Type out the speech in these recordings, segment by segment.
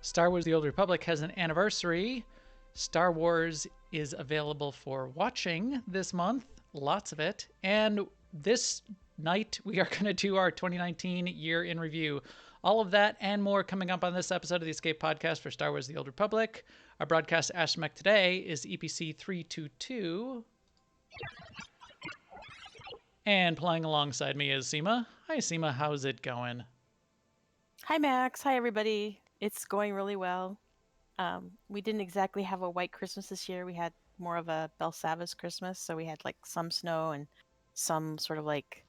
Star Wars: The Old Republic has an anniversary. Star Wars is available for watching this month, lots of it. And this night, we are going to do our 2019 year in review. All of that and more coming up on this episode of the Escape Podcast for Star Wars: The Old Republic. Our broadcast astromech today is EPC 322. And playing alongside me is Seema. Hi, Seema. How's it going? Hi, Max. Hi, everybody. It's going really well. We didn't exactly have a white Christmas this year. We had more of a Belsavis Christmas. So we had like some snow and some sort of like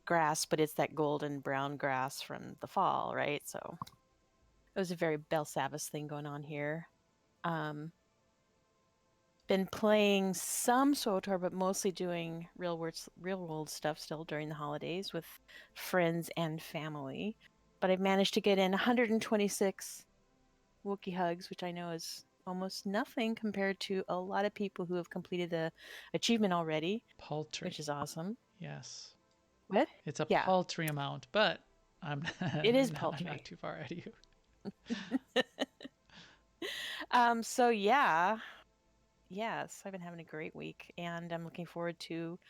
grass, but it's that golden brown grass from the fall, right? So it was a very Belsavis thing going on here. Been playing some SWTOR, but mostly doing real world stuff still during the holidays with friends and family. But I've managed to get in 126 Wookiee hugs, which I know is almost nothing compared to a lot of people who have completed the achievement already. Paltry. Which is awesome. Yes. What? It's a paltry amount, but it is paltry. I'm not too far ahead of you. So yeah. Yes, I've been having a great week, and I'm looking forward to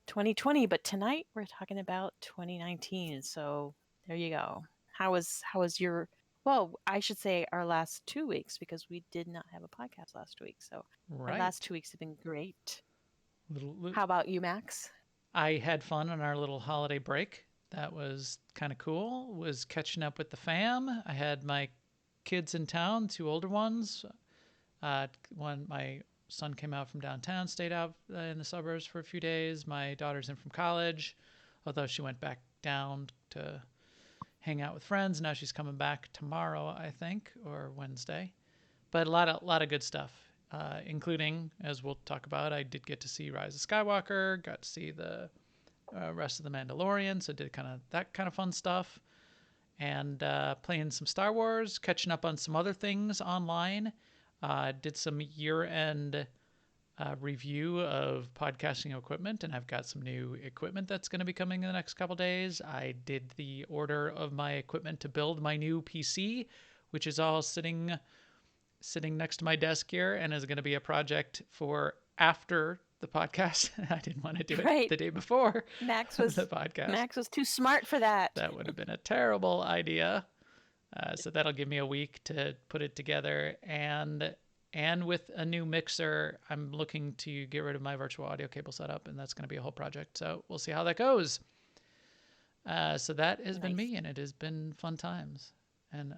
2020. But tonight we're talking about 2019. So there you go. How was your? Well, I should say our last 2 weeks, because we did not have a podcast last week. So our last 2 weeks have been great. How about you, Max? I had fun on our little holiday break. That was kind of cool. Was catching up with the fam. I had my kids in town, 2 older ones. My son came out from downtown, stayed out in the suburbs for a few days. My daughter's in from college, although she went back down to hang out with friends. Now she's coming back tomorrow, I think, or Wednesday. But a lot of good stuff, including, as we'll talk about, I did get to see Rise of Skywalker, got to see the rest of the Mandalorian, so did that kind of fun stuff. And playing some Star Wars, catching up on some other things online. Did some year-end review of podcasting equipment, and I've got some new equipment that's going to be coming in the next couple days. I did the order of my equipment to build my new PC, which is all sitting next to my desk here, and is going to be a project for after the podcast. I didn't want to do it the day before Max was the podcast. Max was too smart for that. That would have been a terrible idea. So that'll give me a week to put it together, and with a new mixer, I'm looking to get rid of my virtual audio cable setup, and that's going to be a whole project. So we'll see how that goes. So that has been me, and it has been fun times. And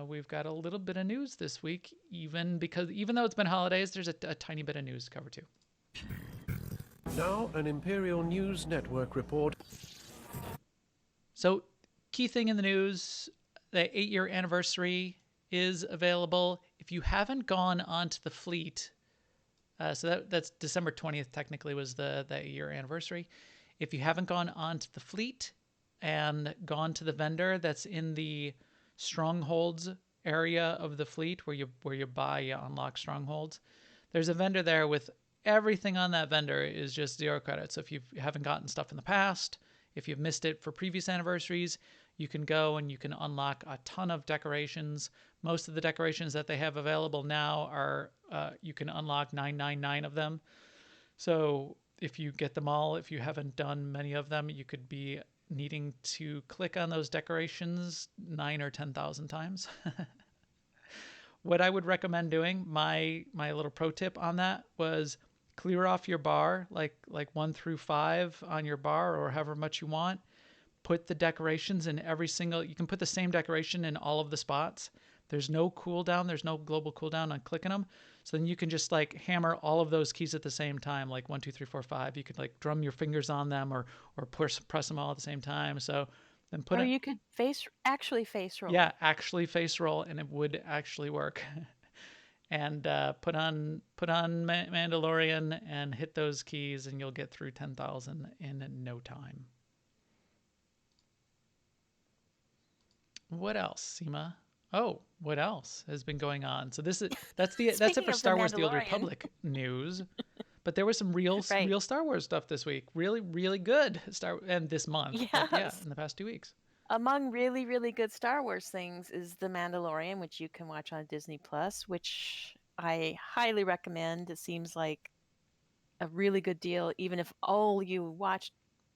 we've got a little bit of news this week, even though it's been holidays, there's a tiny bit of news to cover too. Now an Imperial News Network report. So key thing in the news, the 8-year anniversary is available. If you haven't gone onto the fleet, so that's December 20th technically was the 8-year anniversary. If you haven't gone onto the fleet and gone to the vendor that's in the strongholds area of the fleet where you unlock strongholds, there's a vendor there with everything on that vendor is just 0 credits. So if you haven't gotten stuff in the past, if you've missed it for previous anniversaries, you can go and you can unlock a ton of decorations. Most of the decorations that they have available now are, you can unlock 999 of them. So if you get them all, if you haven't done many of them, you could be needing to click on those decorations 9 or 10,000 times. What I would recommend doing, my little pro tip on that was clear off your bar, like 1 through 5 on your bar or however much you want. Put the decorations in you can put the same decoration in all of the spots. There's no cooldown. There's no global cooldown on clicking them. So then you can just like hammer all of those keys at the same time, like 1, 2, 3, 4, 5. You could like drum your fingers on them or press them all at the same time. So then you could actually face roll. Yeah, actually face roll, and it would actually work. And put on Mandalorian and hit those keys, and you'll get through 10,000 in no time. What else, Seema? Oh, what else has been going on? So that's it for Star Wars: The Old Republic news. But there was some real Star Wars stuff this week. Really, really good. And this month. Yes. But yeah, in the past 2 weeks. Among really, really good Star Wars things is The Mandalorian, which you can watch on Disney Plus, which I highly recommend. It seems like a really good deal, even if all you watch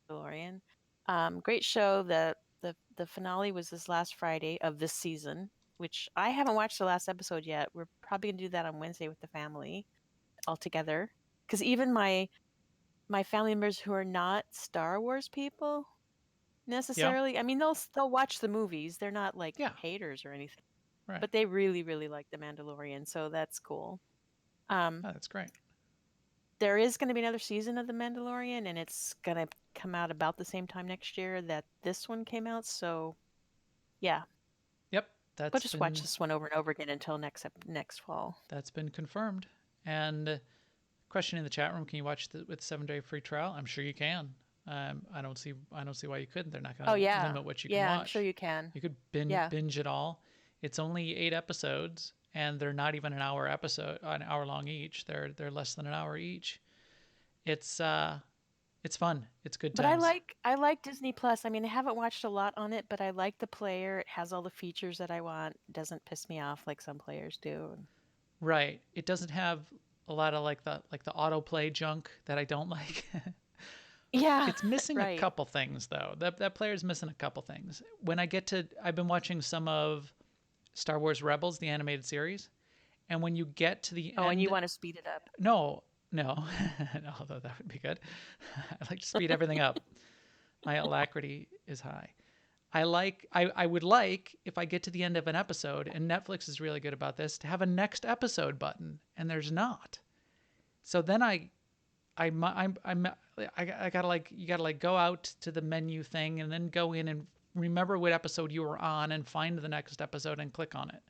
Mandalorian. Great show. The finale was this last Friday of this season, which I haven't watched the last episode yet. We're probably gonna do that on Wednesday with the family all together. Because even my family members who are not Star Wars people Yeah. necessarily, I mean, they'll watch the movies. They're not like Yeah. haters or anything, Right. but they really, really like The Mandalorian, so that's cool. Um, Oh, that's great. there is going to be another season of The Mandalorian, and it's going to come out about the same time next year that this one came out. So, yeah, Yep. we'll just watch this one over and over again until next fall. That's been confirmed. And question in the chat room: can you watch with 7-day free trial? I'm sure you can. I don't see why you couldn't. They're not going Oh to yeah, limit what you can yeah, I'm sure watch. you can. You could Yeah, binge it all. It's only 8 episodes, and they're not even an hour long each. They're less than an hour each. It's fun. It's good but times. I like Disney Plus. I mean, I haven't watched a lot on it, but I like the player. It has all the features that I want. It doesn't piss me off like some players do. Right. It doesn't have a lot of like the autoplay junk that I don't like. Yeah, It's missing a right. couple things though. That player's missing a couple things. I've been watching some of Star Wars Rebels, the animated series, and when you get to the Oh, and you end, want to speed it up. no, no, although that would be good. I like to speed everything up. My alacrity is high. I would like if I get to the end of an episode, and Netflix is really good about this, to have a next episode button, and there's not. So then I gotta you gotta go out to the menu thing and then go in and remember what episode you were on and find the next episode and click on it.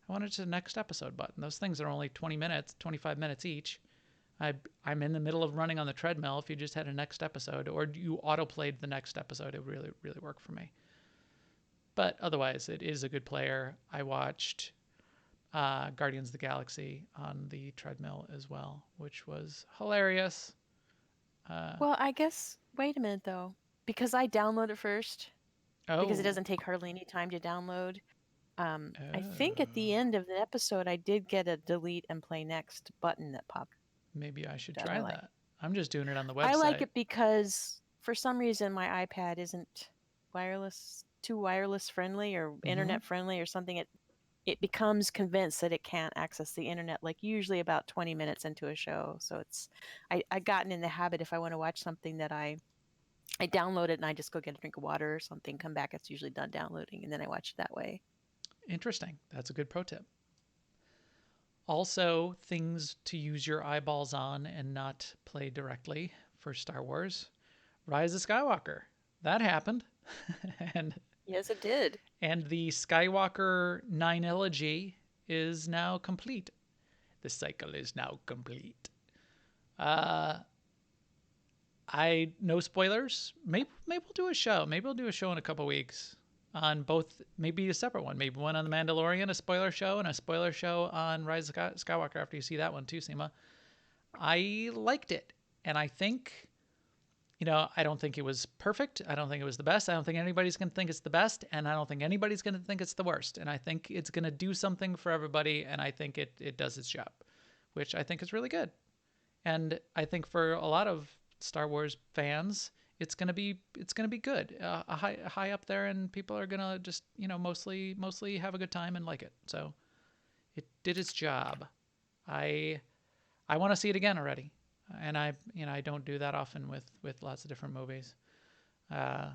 I wanted to the next episode button. Those things are only 20 minutes, 25 minutes each. I'm in the middle of running on the treadmill. If you just had a next episode or you autoplayed the next episode, it would really, really work for me. But otherwise, it is a good player. I watched Guardians of the Galaxy on the treadmill as well, which was hilarious. Well, I guess, wait a minute though, because I download it first, because it Oh, doesn't take hardly any time to download. I think at the oh, end of the episode, I did get a delete and play next button that popped maybe I should that I try like. that. I'm just doing it on the I like website. it because for some reason my iPad isn't too wireless friendly or Mm-hmm. internet friendly or something. It becomes convinced that it can't access the internet like usually about 20 minutes into a show. So I gotten in the habit if I want to watch something that I download it and I just go get a drink of water or something, come back, it's usually done downloading, and then I watch it that way. Interesting. That's a good pro tip. Also, things to use your eyeballs on and not play directly for Star Wars. Rise of Skywalker. That happened. and Yes, it did. and the Skywalker 9 elegy is now complete. The cycle is now complete. Uh I no spoilers. Maybe we'll do a show. Maybe we'll do a show in a couple weeks on both. Maybe a separate one. Maybe one on the Mandalorian, a spoiler show, and a spoiler show on Rise of Skywalker. After you see that one too, Seema. I liked it, and I think I don't think it was perfect. I don't think it was the best. I don't think anybody's going to think it's the best, and I don't think anybody's going to think it's the worst. And I think it's going to do something for everybody, and I think it does its job, which I think is really good. And I think for a lot of Star Wars fans, it's gonna be good, high up there, and people are gonna just mostly have a good time and like it. So it did its job. I I want to see it again already, and I don't do that often with lots of different movies, uh,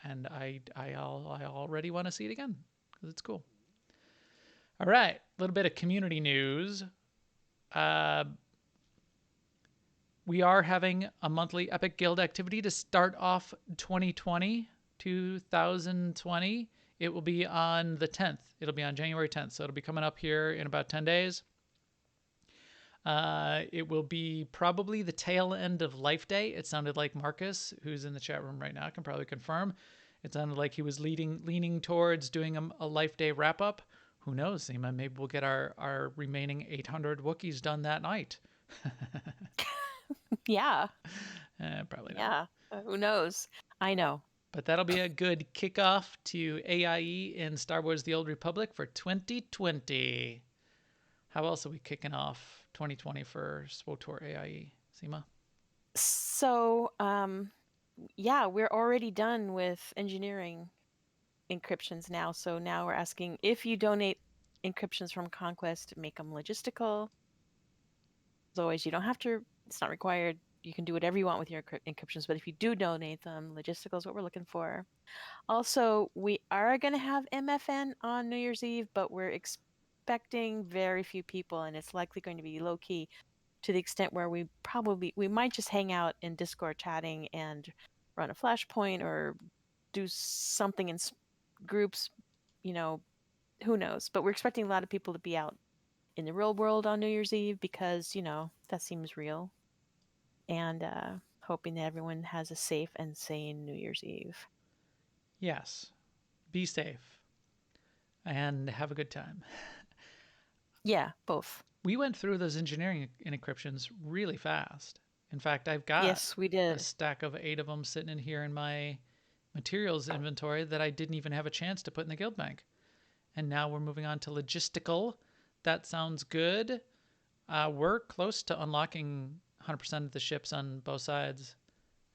and I already want to see it again because it's cool. All right, a little bit of community news. Uh, we are having a monthly Epic Guild activity to start off 2020. It will be on the 10th. It'll be on January 10th. So it'll be coming up here in about 10 days. It will be probably the tail end of Life Day. It sounded like Marcus, who's in the chat room right now, can probably confirm. It sounded like he was leaning towards doing a Life Day wrap up. Who knows, Seema? Maybe we'll get our remaining 800 Wookiees done that night. Yeah, Probably not. yeah. Who knows? I know. But that'll be a good kickoff to AIE in Star Wars The Old Republic for 2020. How else are we kicking off 2020 for SWTOR AIE, Seema? So, yeah, we're already done with engineering encryptions now. So now we're asking if you donate encryptions from Conquest, make them logistical. As always, you don't have to, it's not required. You can do whatever you want with your encryptions, but if you do donate them, logistical is what we're looking for. Also, we are going to have MFN on New Year's Eve, but we're expecting very few people, and it's likely going to be low key to the extent where we might just hang out in Discord chatting and run a flashpoint or do something in groups, you know, who knows. But we're expecting a lot of people to be out in the real world on New Year's Eve because, that seems real. And hoping that everyone has a safe and sane New Year's Eve. Yes. Be safe and have a good time. Yeah, both. We went through those engineering encryptions really fast. In fact, I've got Yes, we did. a stack of 8 of them sitting in here in my materials inventory that I didn't even have a chance to put in the guild bank. And now we're moving on to logistical. That sounds good. We're close to unlocking 100% of the ships on both sides.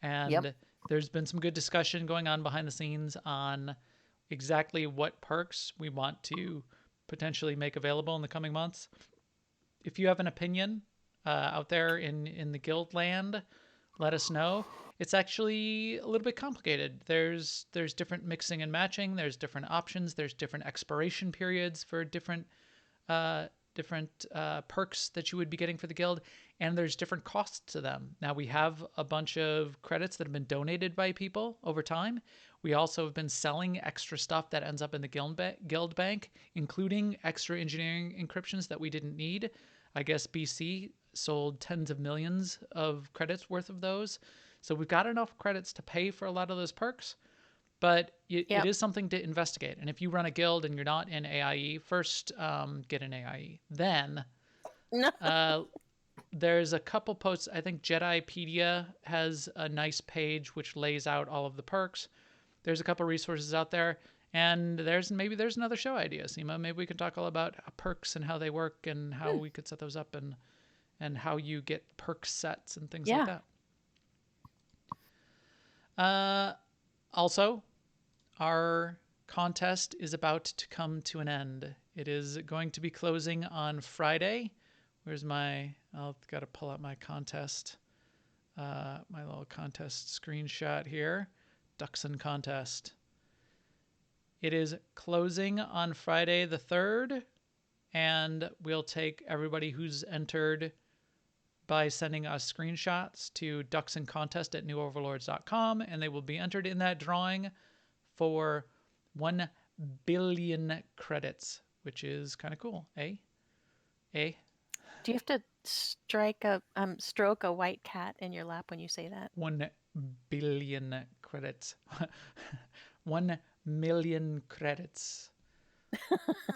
And there's been some good discussion going on behind the scenes on exactly what perks we want to potentially make available in the coming months. If you have an opinion out there in the guild land, let us know. It's actually a little bit complicated. There's different mixing and matching. There's different options. There's different expiration periods for different perks that you would be getting for the guild, and there's different costs to them. Now, we have a bunch of credits that have been donated by people over time. We also have been selling extra stuff that ends up in the guild bank, including extra engineering encryptions that we didn't need. I guess BC sold tens of millions of credits worth of those. So we've got enough credits to pay for a lot of those perks, but it is something to investigate. And if you run a guild and you're not in AIE, first get an AIE. Then there's a couple posts. I think Jedipedia has a nice page which lays out all of the perks. There's a couple resources out there. And there's another show idea, Seema. Maybe we can talk all about perks and how they work and how we could set those up and how you get perk sets and things like that. Also, our contest is about to come to an end. It is going to be closing on Friday. I've got to pull out my contest, my little contest screenshot here. Duxon contest. It is closing on Friday the 3rd, and we'll take everybody who's entered by sending us screenshots to ducksandcontest@newoverlords.com, and they will be entered in that drawing for 1 billion credits, which is kind of cool, eh? Eh? Do you have to stroke a white cat in your lap when you say that? 1 billion credits. 1 million credits.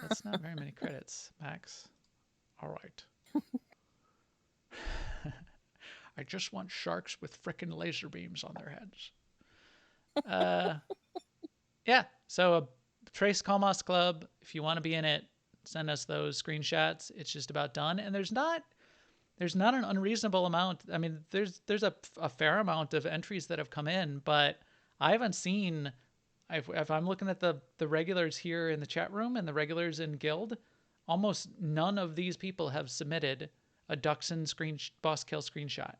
That's not very many credits, Max. All right. I just want sharks with frickin' laser beams on their heads. Yeah, so a Trace Kalmas Club, if you want to be in it, send us those screenshots. It's just about done. And there's not an unreasonable amount. I mean, there's a fair amount of entries that have come in, but I haven't seen, if I'm looking at the regulars here in the chat room and the regulars in Guild, almost none of these people have submitted a Duxon boss kill screenshot.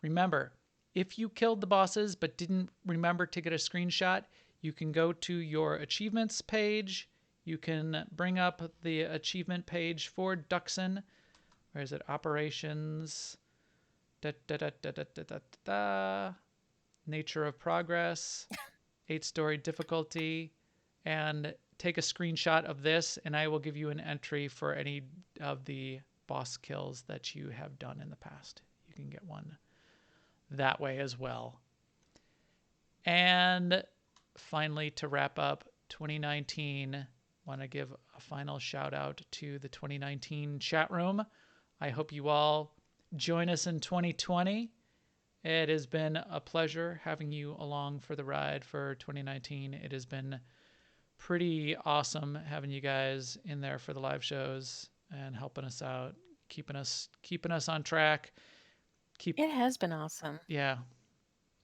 Remember, if you killed the bosses but didn't remember to get a screenshot, you can go to your achievements page. You can bring up the achievement page for Duxon. Where is it? Operations. Nature of progress. 8-story difficulty. And take a screenshot of this, and I will give you an entry for any of the boss kills that you have done in the past. You can get one that way as well. And finally, to wrap up 2019, want to give a final shout out to the 2019 chat room. I hope you all join us in 2020 It has been a pleasure having you along for the ride for 2019. It has been pretty awesome having you guys in there for the live shows and helping us out, keeping us on track. It has been awesome. Yeah.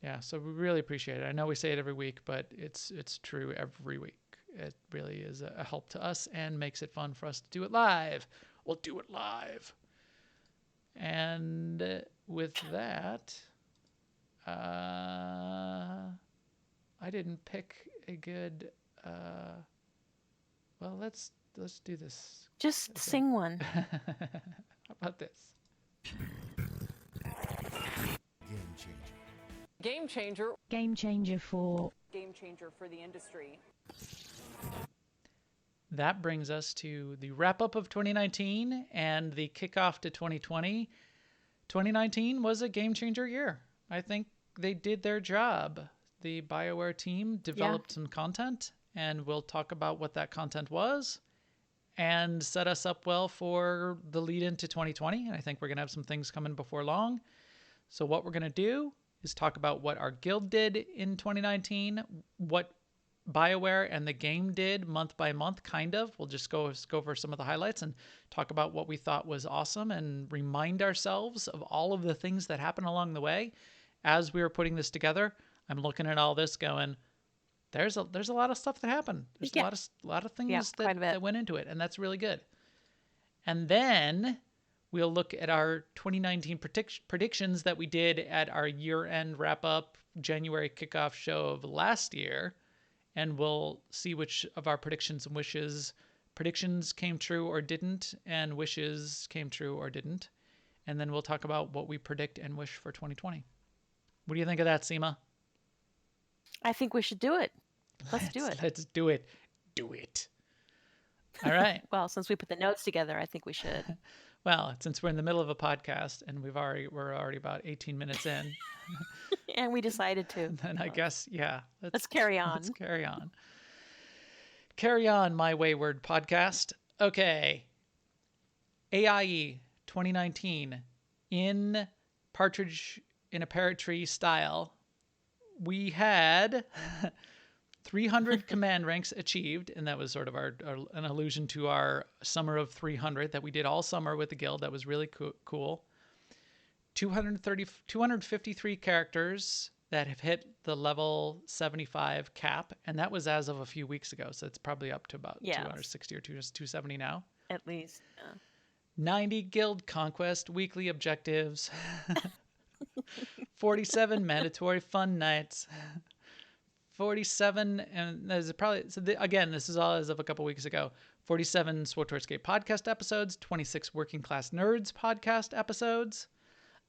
Yeah, so we really appreciate it. I know we say it every week, but it's true every week. It really is a help to us and makes it fun for us to do it live. We'll do it live. And with that, I didn't pick a good. Well, let's do this. Just sing one. How about this? Game changer. Game changer. Game changer for Game changer for the industry. That brings us to the wrap up of 2019 and the kickoff to 2020. 2019 was a game changer year. I think they did their job. The BioWare team developed some content, and we'll talk about what that content was and set us up well for the lead into 2020. And I think we're going to have some things coming before long. So what we're going to do is talk about what our guild did in 2019, what BioWare and the game did month by month, kind of. We'll just go over some of the highlights and talk about what we thought was awesome and remind ourselves of all of the things that happened along the way. As we were putting this together, I'm looking at all this going, there's a lot of stuff that happened. There's a lot of things that went into it, and that's really good. And then we'll look at our 2019 predictions that we did at our year-end wrap-up January kickoff show of last year. And we'll see which of our predictions came true or didn't, and wishes came true or didn't. And then we'll talk about what we predict and wish for 2020. What do you think of that, Seema? I think we should do it. Let's do it. Let's do it. Do it. All right. Well, since we put the notes together, I think we should. Well, since we're in the middle of a podcast and we're already about 18 minutes in. And we decided to. Then I guess, yeah. Let's carry on. Let's carry on. Carry on, my wayward podcast. Okay. AIE 2019 in Partridge in a Pear Tree style. We had 300 command ranks achieved, and that was sort of an allusion to our summer of 300 that we did all summer with the guild. That was really cool. 253 characters that have hit the level 75 cap, and that was as of a few weeks ago, so it's probably up to about 260 or 270 now. At least. 90 guild conquest weekly objectives. 47 mandatory fun nights. 47, and there's probably, again, this is all as of a couple weeks ago, 47 SWTOR Escape podcast episodes, 26 Working Class Nerds podcast episodes,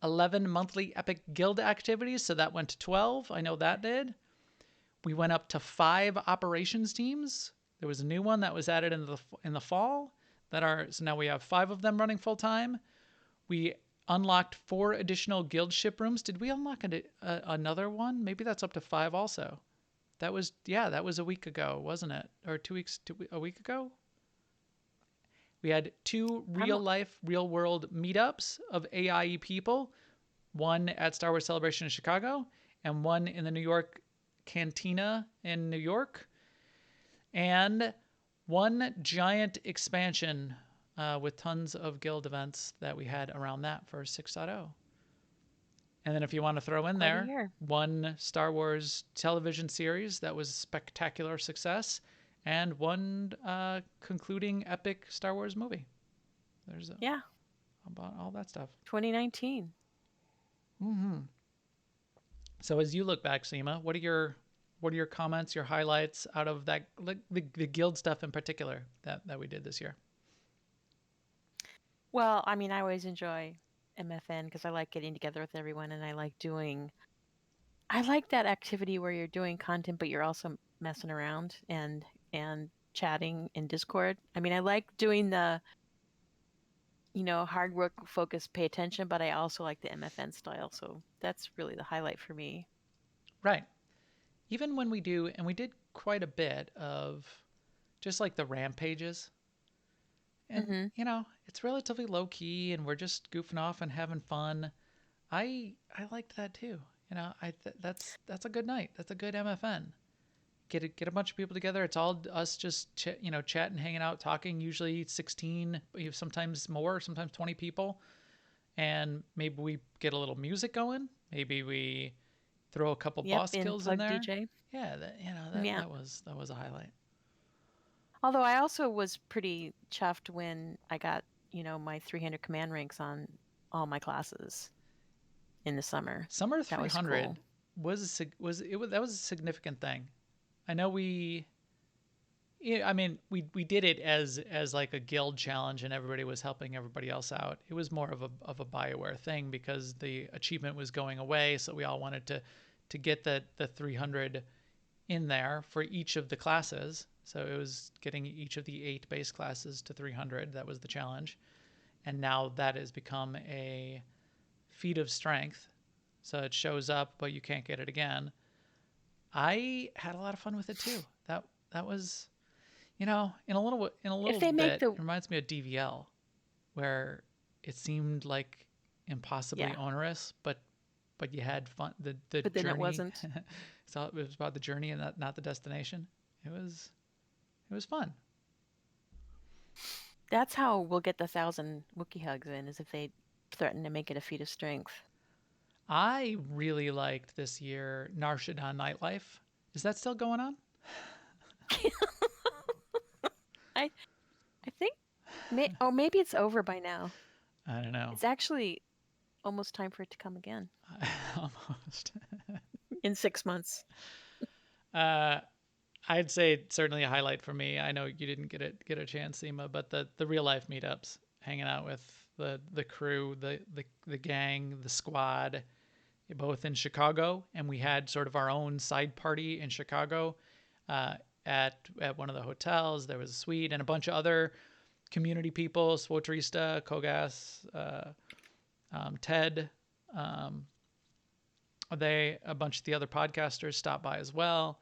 11 monthly Epic Guild activities, so that went to 12. I know that did. We went up to 5 operations teams. There was a new one that was added in the fall. So now we have 5 of them running full time. We unlocked 4 additional guild ship rooms. Did we unlock another one? Maybe that's up to 5 also. That was a week ago, wasn't it? Or a week ago? We had 2 real world meetups of AIE people, one at Star Wars Celebration in Chicago and one in the New York Cantina in New York, and 1 giant expansion with tons of guild events that we had around that for 6.0. And then if you want to throw in there 1 Star Wars television series that was a spectacular success, and 1 concluding epic Star Wars movie. There's about all that stuff. 2019. Mm-hmm. So as you look back, Seema, what are your comments, your highlights out of that, like the guild stuff in particular that we did this year? Well, I mean, I always enjoy MFN because I like getting together with everyone, and I like that activity where you're doing content, but you're also messing around and chatting in Discord. I mean, I like doing the, hard work, focus, pay attention, but I also like the MFN style. So that's really the highlight for me. Right. Even when we did quite a bit of just like the rampages. And, it's relatively low key and we're just goofing off and having fun. I liked that too. You know, that's a good night. That's a good MFN. Get a bunch of people together. It's all us just chatting, hanging out, talking. Usually 16, sometimes more, sometimes 20 people, and maybe we get a little music going. Maybe we throw a couple Yep, boss in kills in Plug there. DJ. Yeah, Yeah. that was a highlight. Although I also was pretty chuffed when I got, my 300 command ranks on all my classes in the summer. Summer That was 300 cool. that was a significant thing. I know I mean, we did it as like a guild challenge, and everybody was helping everybody else out. It was more of a BioWare thing because the achievement was going away, so we all wanted to get the 300 in there for each of the classes. So it was getting each of the 8 base classes to 300. That was the challenge, and now that has become a feat of strength. So it shows up, but you can't get it again. I had a lot of fun with it too. That was, in a little If they make bit, the it reminds me of DVL, where it seemed like impossibly yeah, onerous, but you had fun. The but then it journey, wasn't. so it was about the journey and not the destination. It was fun. That's how we'll get the 1,000 Wookiee hugs in, is if they threaten to make it a feat of strength. I really liked this year Narshadon Nightlife. Is that still going on? I I think maybe it's over by now. I don't know. It's actually almost time for it to come again Almost. in 6 months. I'd say it's certainly a highlight for me. I know you didn't get a chance, Seema, but the real life meetups, hanging out with the crew, the gang, the squad, both in Chicago, and we had sort of our own side party in Chicago, at one of the hotels. There was a suite and a bunch of other community people, SWTOR, Kogas, Ted, a bunch of the other podcasters stopped by as well.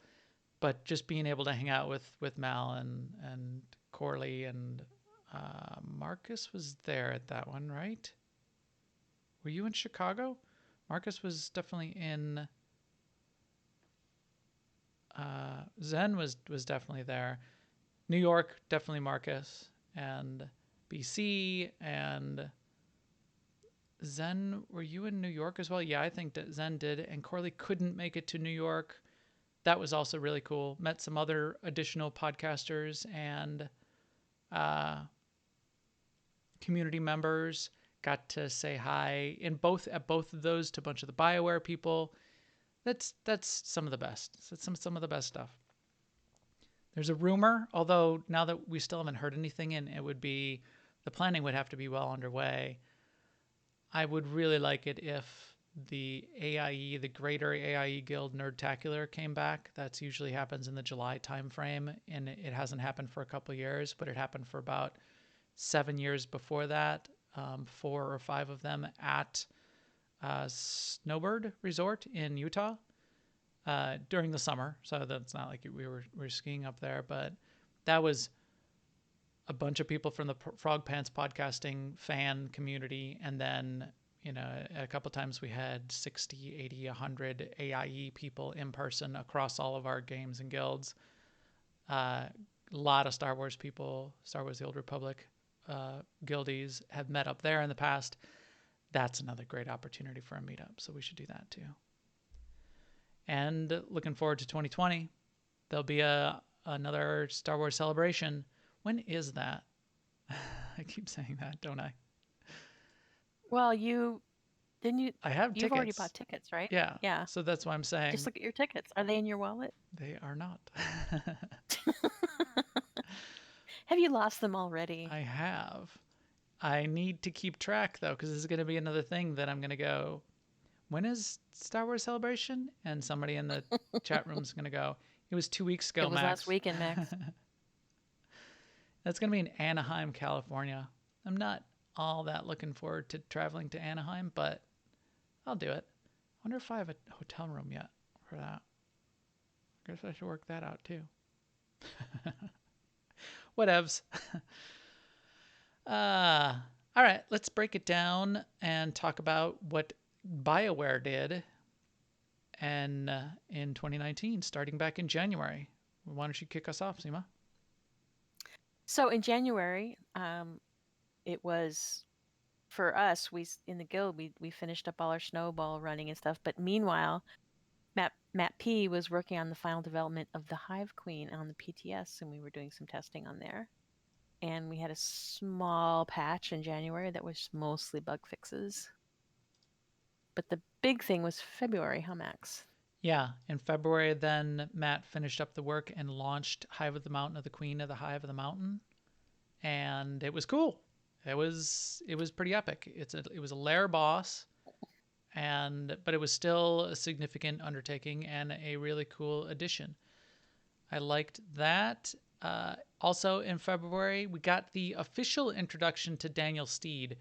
But just being able to hang out with Mal and Corley and Marcus was there at that one, right? Were you in Chicago? Marcus was definitely in. Zen was definitely there. New York, definitely Marcus, and BC and Zen. Were you in New York as well? Yeah, I think that Zen did, and Corley couldn't make it to New York. That was also really cool. Met some other additional podcasters and community members. Got to say hi at both of those to a bunch of the BioWare people. That's some of the best. That's some of the best stuff. There's a rumor, although now that we still haven't heard anything, and the planning would have to be well underway. I would really like it if the AIE, the Greater AIE Guild Nerdtacular came back. That usually happens in the July timeframe, and it hasn't happened for a couple of years, but it happened for about 7 years before that. 4 or 5 of them at Snowbird Resort in Utah during the summer. So that's not like we were skiing up there, but that was a bunch of people from the Frog Pants podcasting fan community, and then a couple times we had 60, 80, 100 AIE people in person across all of our games and guilds. A lot of Star Wars people, Star Wars The Old Republic guildies have met up there in the past. That's another great opportunity for a meetup, so we should do that too. And looking forward to 2020. There'll be another Star Wars celebration. When is that? I keep saying that, don't I? Well, I have you've already tickets. bought tickets, right? Yeah. Yeah. So that's why I'm saying. Just look at your tickets. Are they in your wallet? They are not. Have you lost them already? I have. I need to keep track, though, because this is going to be another thing that I'm going to go, when is Star Wars Celebration? And somebody in the chat room is going to go, it was 2 weeks ago, It was Max. last weekend, Max. That's going to be in Anaheim, California. I'm not all that looking forward to traveling to Anaheim, but I'll do it. I wonder if I have a hotel room yet for that. I guess I should work that out too. Whatevs. All right, let's break it down and talk about what BioWare did and in 2019, starting back in January. Why don't you kick us off, Seema? So in January, it was for us. In the guild we finished up all our snowball running and stuff. But meanwhile, Matt P was working on the final development of the Hive Queen on the PTS, and we were doing some testing on there. And we had a small patch in January that was mostly bug fixes. But the big thing was February, huh, Max? Yeah, in February, then Matt finished up the work and launched Hive of the Mountain of the Queen of the Hive of the Mountain, and it was cool. It was pretty epic. It was a lair boss, but it was still a significant undertaking and a really cool addition. I liked that. Also in February, we got the official introduction to Daniel Steed.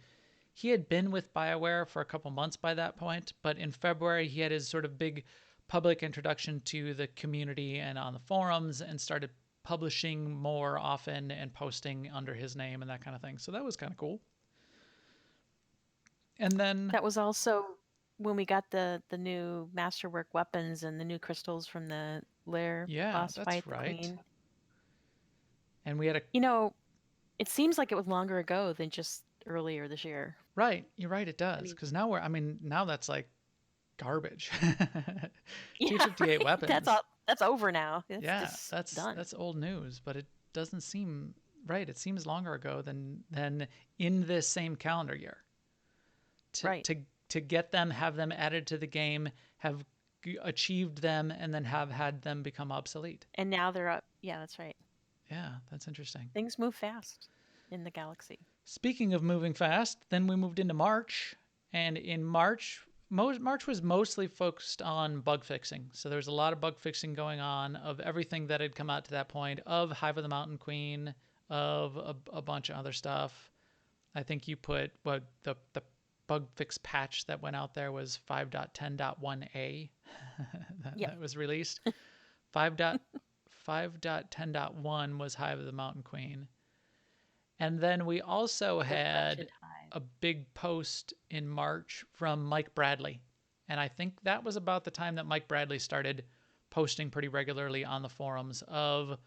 He had been with BioWare for a couple months by that point, but in February he had his sort of big public introduction to the community and on the forums and started publishing more often and posting under his name and that kind of thing. So that was kind of cool. And then that was also when we got the new masterwork weapons and the new crystals from the lair boss that's fight, right. the queen. And we had it seems like it was longer ago than just earlier this year. Right, you're right, it does. Because now that's like garbage. T58 weapons. That's over now. That's old news, but it doesn't seem right. It seems longer ago than in this same calendar year. To get them, have them added to the game, have achieved them, and then have had them become obsolete. And now they're up. Yeah, that's right. Yeah, that's interesting. Things move fast in the galaxy. Speaking of moving fast, then we moved into March, and in March was mostly focused on bug fixing. So there was a lot of bug fixing going on of everything that had come out to that point, of Hive of the Mountain Queen, of a bunch of other stuff. I think you put the bug fix patch that went out there was 5.10.1a that was released. 5.10.1 was Hive of the Mountain Queen. And then we also had a big post in March from Mike Bradley. And I think that was about the time that Mike Bradley started posting pretty regularly on the forums of,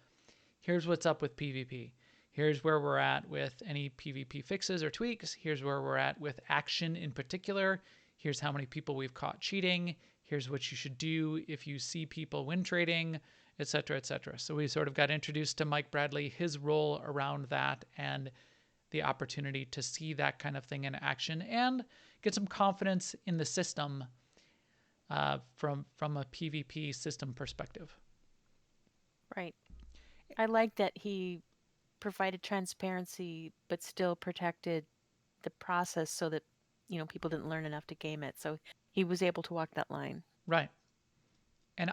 here's what's up with PvP. Here's where we're at with any PvP fixes or tweaks. Here's where we're at with action in particular. Here's how many people we've caught cheating. Here's what you should do if you see people win trading, etc., etc. So we sort of got introduced to Mike Bradley, his role around that, and the opportunity to see that kind of thing in action and get some confidence in the system from a PvP system perspective. Right. I like that he provided transparency, but still protected the process so that people didn't learn enough to game it. So he was able to walk that line. Right. And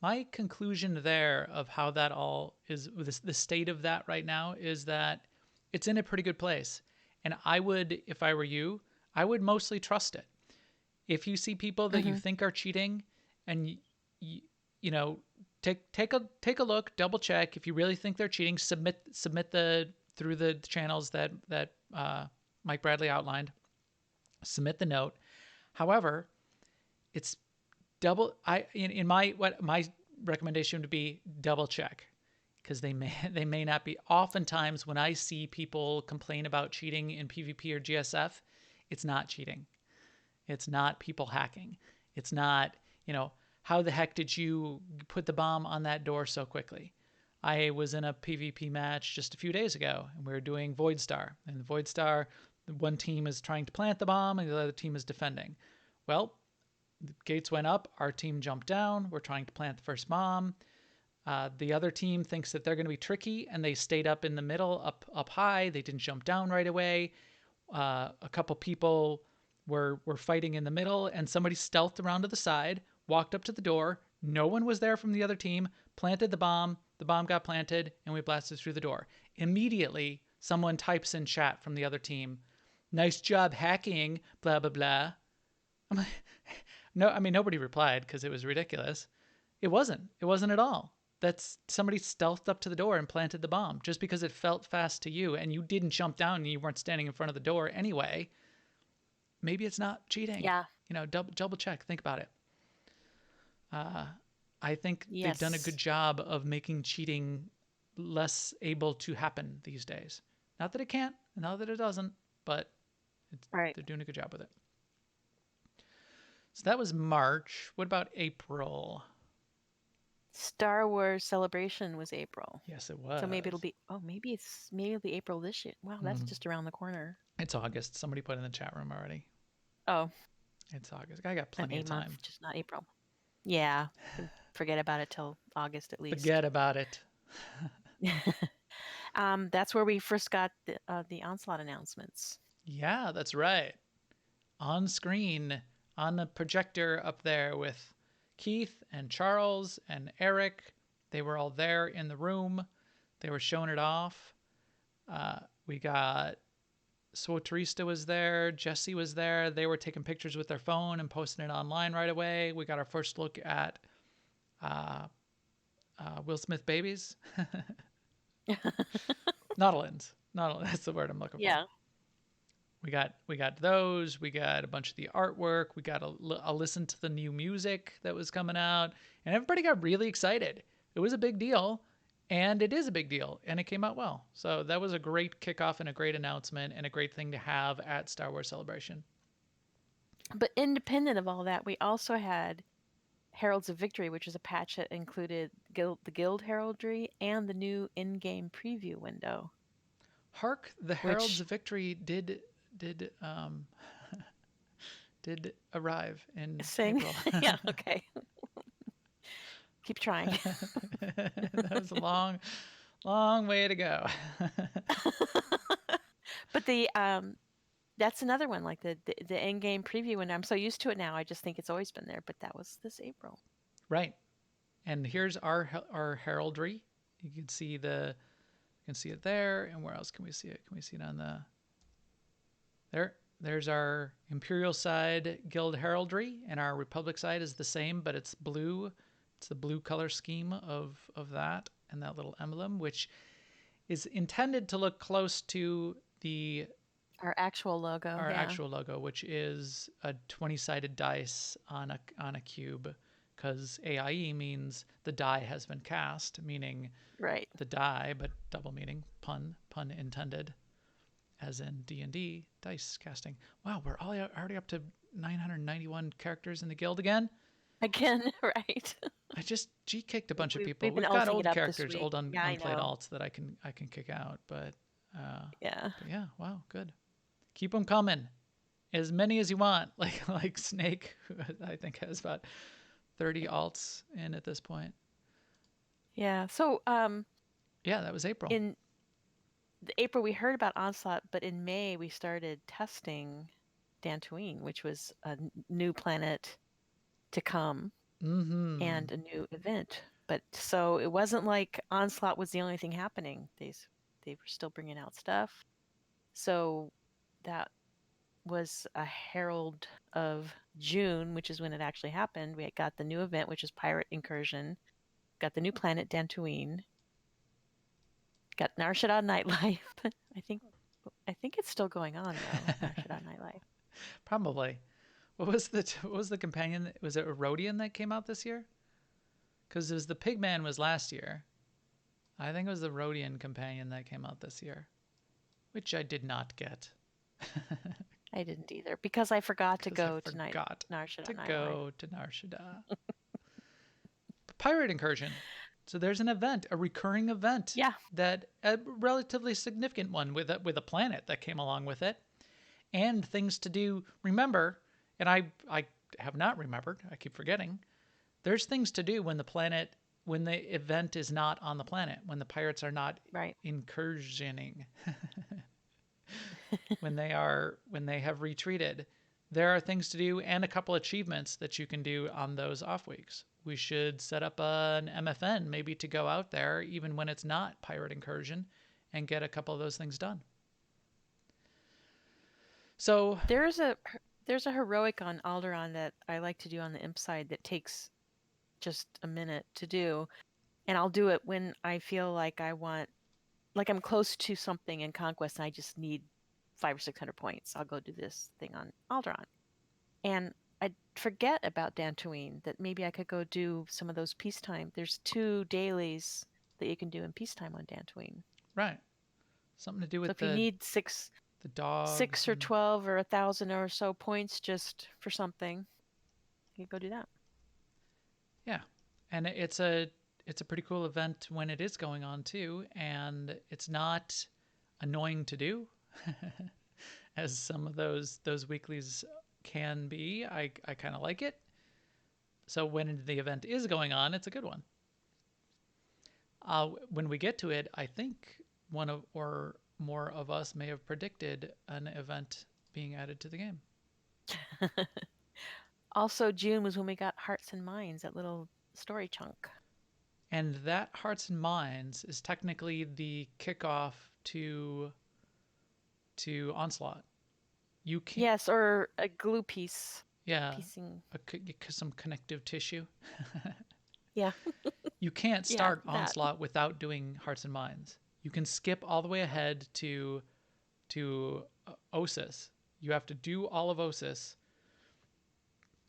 my conclusion there of how that all is, the state of that right now, is that it's in a pretty good place. And I would, if I were you, I would mostly trust it. If you see people that you think are cheating, and take a look, double check. If you really think they're cheating, submit through the channels that Mike Bradley outlined. Submit the note. However, it's my recommendation would be double check, because they may not be. Oftentimes when I see people complain about cheating in PvP or GSF, it's not cheating. It's not people hacking. It's not, how the heck did you put the bomb on that door so quickly? I was in a PvP match just a few days ago, and we were doing Void Star. And the Void Star, one team is trying to plant the bomb, and the other team is defending. Well, the gates went up. Our team jumped down. We're trying to plant the first bomb. The other team thinks that they're going to be tricky, and they stayed up in the middle, up high. They didn't jump down right away. A couple people were fighting in the middle, and somebody stealthed around to the side, walked up to the door. No one was there from the other team, planted the bomb got planted, and we blasted through the door. Immediately, someone types in chat from the other team, "Nice job hacking, blah, blah, blah." I'm like, no, nobody replied because it was ridiculous. It wasn't at all. That's somebody stealthed up to the door and planted the bomb just because it felt fast to you, and you didn't jump down and you weren't standing in front of the door anyway. maybe it's not cheating. Yeah. Double check. Think about it. I think they've done a good Yes. job of making cheating less able to happen these days. Not that it can't, not that it doesn't, but Right. they're doing a good job with it. So that was March. What about April? Star Wars Celebration was April. Yes, it was. So maybe it'll be, maybe it'll be April this year. Wow, that's just around the corner. It's August. Somebody put in the chat room already. Oh, It's August. I got an plenty A of time. month, just not April. Yeah, can forget about it till August at least. Forget about it. That's where we first got the Onslaught announcements. Yeah, that's right. On screen, on the projector up there with Keith and Charles and Eric. They were all there in the room. They were showing it off. We got SWTOR was there. Jesse was there. They were taking pictures with their phone and posting it online right away. We got our first look at Will Smith babies. Nautilins. That's the word I'm looking for. Yeah. We got those. We got a bunch of the artwork. We got a listen to the new music that was coming out, and everybody got really excited. It was a big deal, and it is a big deal, and it came out well. So that was a great kickoff and a great announcement and a great thing to have at Star Wars Celebration. But independent of all that, we also had Heralds of Victory, which is a patch that included the Guild heraldry and the new in-game preview window. Hark, the Heralds of Victory did did arrive in April. Yeah, okay. Keep trying. That was a long way to go. But that's another one, like the in-game preview window. I'm so used to it now. I just think it's always been there, but that was this April. Right. And here's our heraldry. You can see it there. And where else can we see it? Can we see it on the There's our Imperial side Guild heraldry, and our Republic side is the same, but it's blue. It's the blue color scheme of that and that little emblem, which is intended to look close to our actual logo. Actual logo, which is a 20-sided dice on a cube, because AIE means the die has been cast, meaning right, the die, but double meaning, pun intended, as in D&D dice casting. Wow, we're already up to 991 characters in the guild again. Again, right? I just G-kicked a bunch of people. We've We've got old characters, old unplayed alts that I can kick out, but yeah. But yeah, wow, good. Keep them coming, as many as you want. Like Snake, who I think has about 30 alts in at this point. Yeah. So yeah, that was April. In April we heard about Onslaught, but in May we started testing Dantooine, which was a new planet to come and a new event. But so it wasn't like Onslaught was the only thing happening. They were still bringing out stuff. So that was a herald of June, which is when it actually happened. We got the new event, which is Pirate Incursion. Got the new planet Dantooine. Got Nar Shaddaa Nightlife. I think it's still going on though. Nar Shaddaa Nightlife. Probably. What was the companion? Was it a Rodian that came out this year? Because it was the Pigman was last year. I think it was the Rodian companion that came out this year, which I did not get. I didn't either, because I forgot to go to Nar Shaddaa Nightlife. Go to Nar Shaddaa. Pirate Incursion. So there's an event, a recurring event. Yeah. That a relatively significant one with a planet that came along with it, and things to do. Remember, and I have not remembered. I keep forgetting. There's things to do when the event is not on the planet, when the pirates are not incursioning, when they have retreated. There are things to do and a couple achievements that you can do on those off weeks. We should set up an MFN maybe to go out there even when it's not pirate incursion and get a couple of those things done. So there's a heroic on Alderaan that I like to do on the imp side that takes just a minute to do, and I'll do it when I feel like I'm close to something in Conquest and I just need 500 or 600 points. I'll go do this thing on Alderaan. And I forget about Dantooine, that maybe I could go do some of those peacetime. There's 2 dailies that you can do in peacetime on Dantooine. Right. Something to do So with if you need the dogs. 6 or 12 or 1,000 or so points just for something, you go do that. Yeah. And it's a pretty cool event when it is going on too, and it's not annoying to do as some of those weeklies can be. I kind of like it. So when the event is going on, it's a good one. When we get to it, I think one of or more of us may have predicted an event being added to the game. Also, June was when we got Hearts and Minds, that little story chunk. And that Hearts and Minds is technically the kickoff to Onslaught. You can't. Yes, or a glue piece. Yeah. Piecing. Some connective tissue. Yeah. You can't Yeah, start that. Onslaught without doing Hearts and Minds. You can skip all the way ahead to Osis. You have to do all of Osis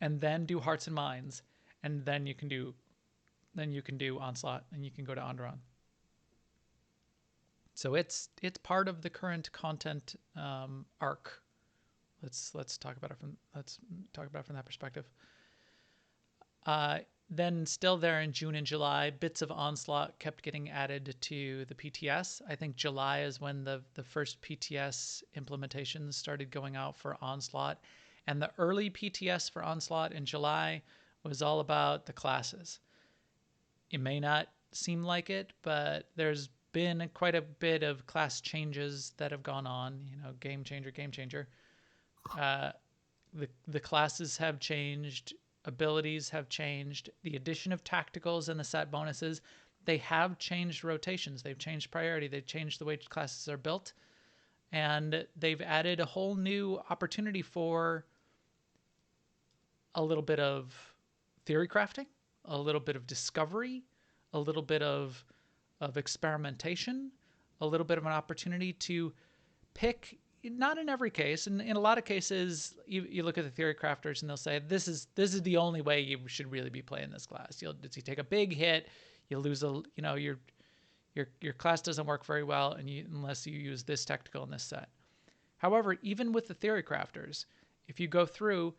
and then do Hearts and Minds, and then you can do Onslaught, and you can go to Onderon. So it's part of the current content arc. Let's talk about it from that perspective. Then still there in June and July, bits of Onslaught kept getting added to the PTS. I think July is when the first PTS implementations started going out for Onslaught. And the early PTS for Onslaught in July was all about the classes. It may not seem like it, but there's been quite a bit of class changes that have gone on. Game changer. The classes have changed. Abilities have changed. The addition of tacticals and the set bonuses, they have changed rotations. They've changed priority. They've changed the way classes are built. And they've added a whole new opportunity for a little bit of theory crafting, a little bit of discovery, a little bit of experimentation, a little bit of an opportunity to pick. Not in every case, and in a lot of cases, you look at the theory crafters and they'll say this is the only way you should really be playing this class. You take a big hit, you lose your class doesn't work very well, and unless you use this tactical in this set. However, even with the theory crafters, if you go through,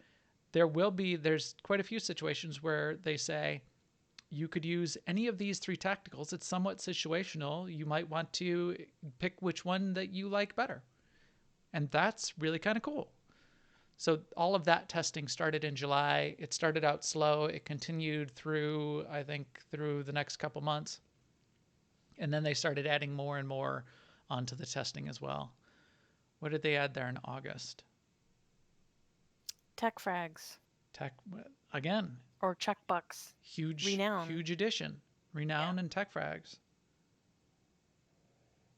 there's quite a few situations where they say you could use any of these 3 tacticals. It's somewhat situational. You might want to pick which one that you like better. And that's really kind of cool. So all of that testing started in July. It started out slow. It continued through the next couple months. And then they started adding more and more onto the testing as well. What did they add there in August? Tech frags. Again. Or checkbucks. Renown. Huge addition. Renown and tech frags.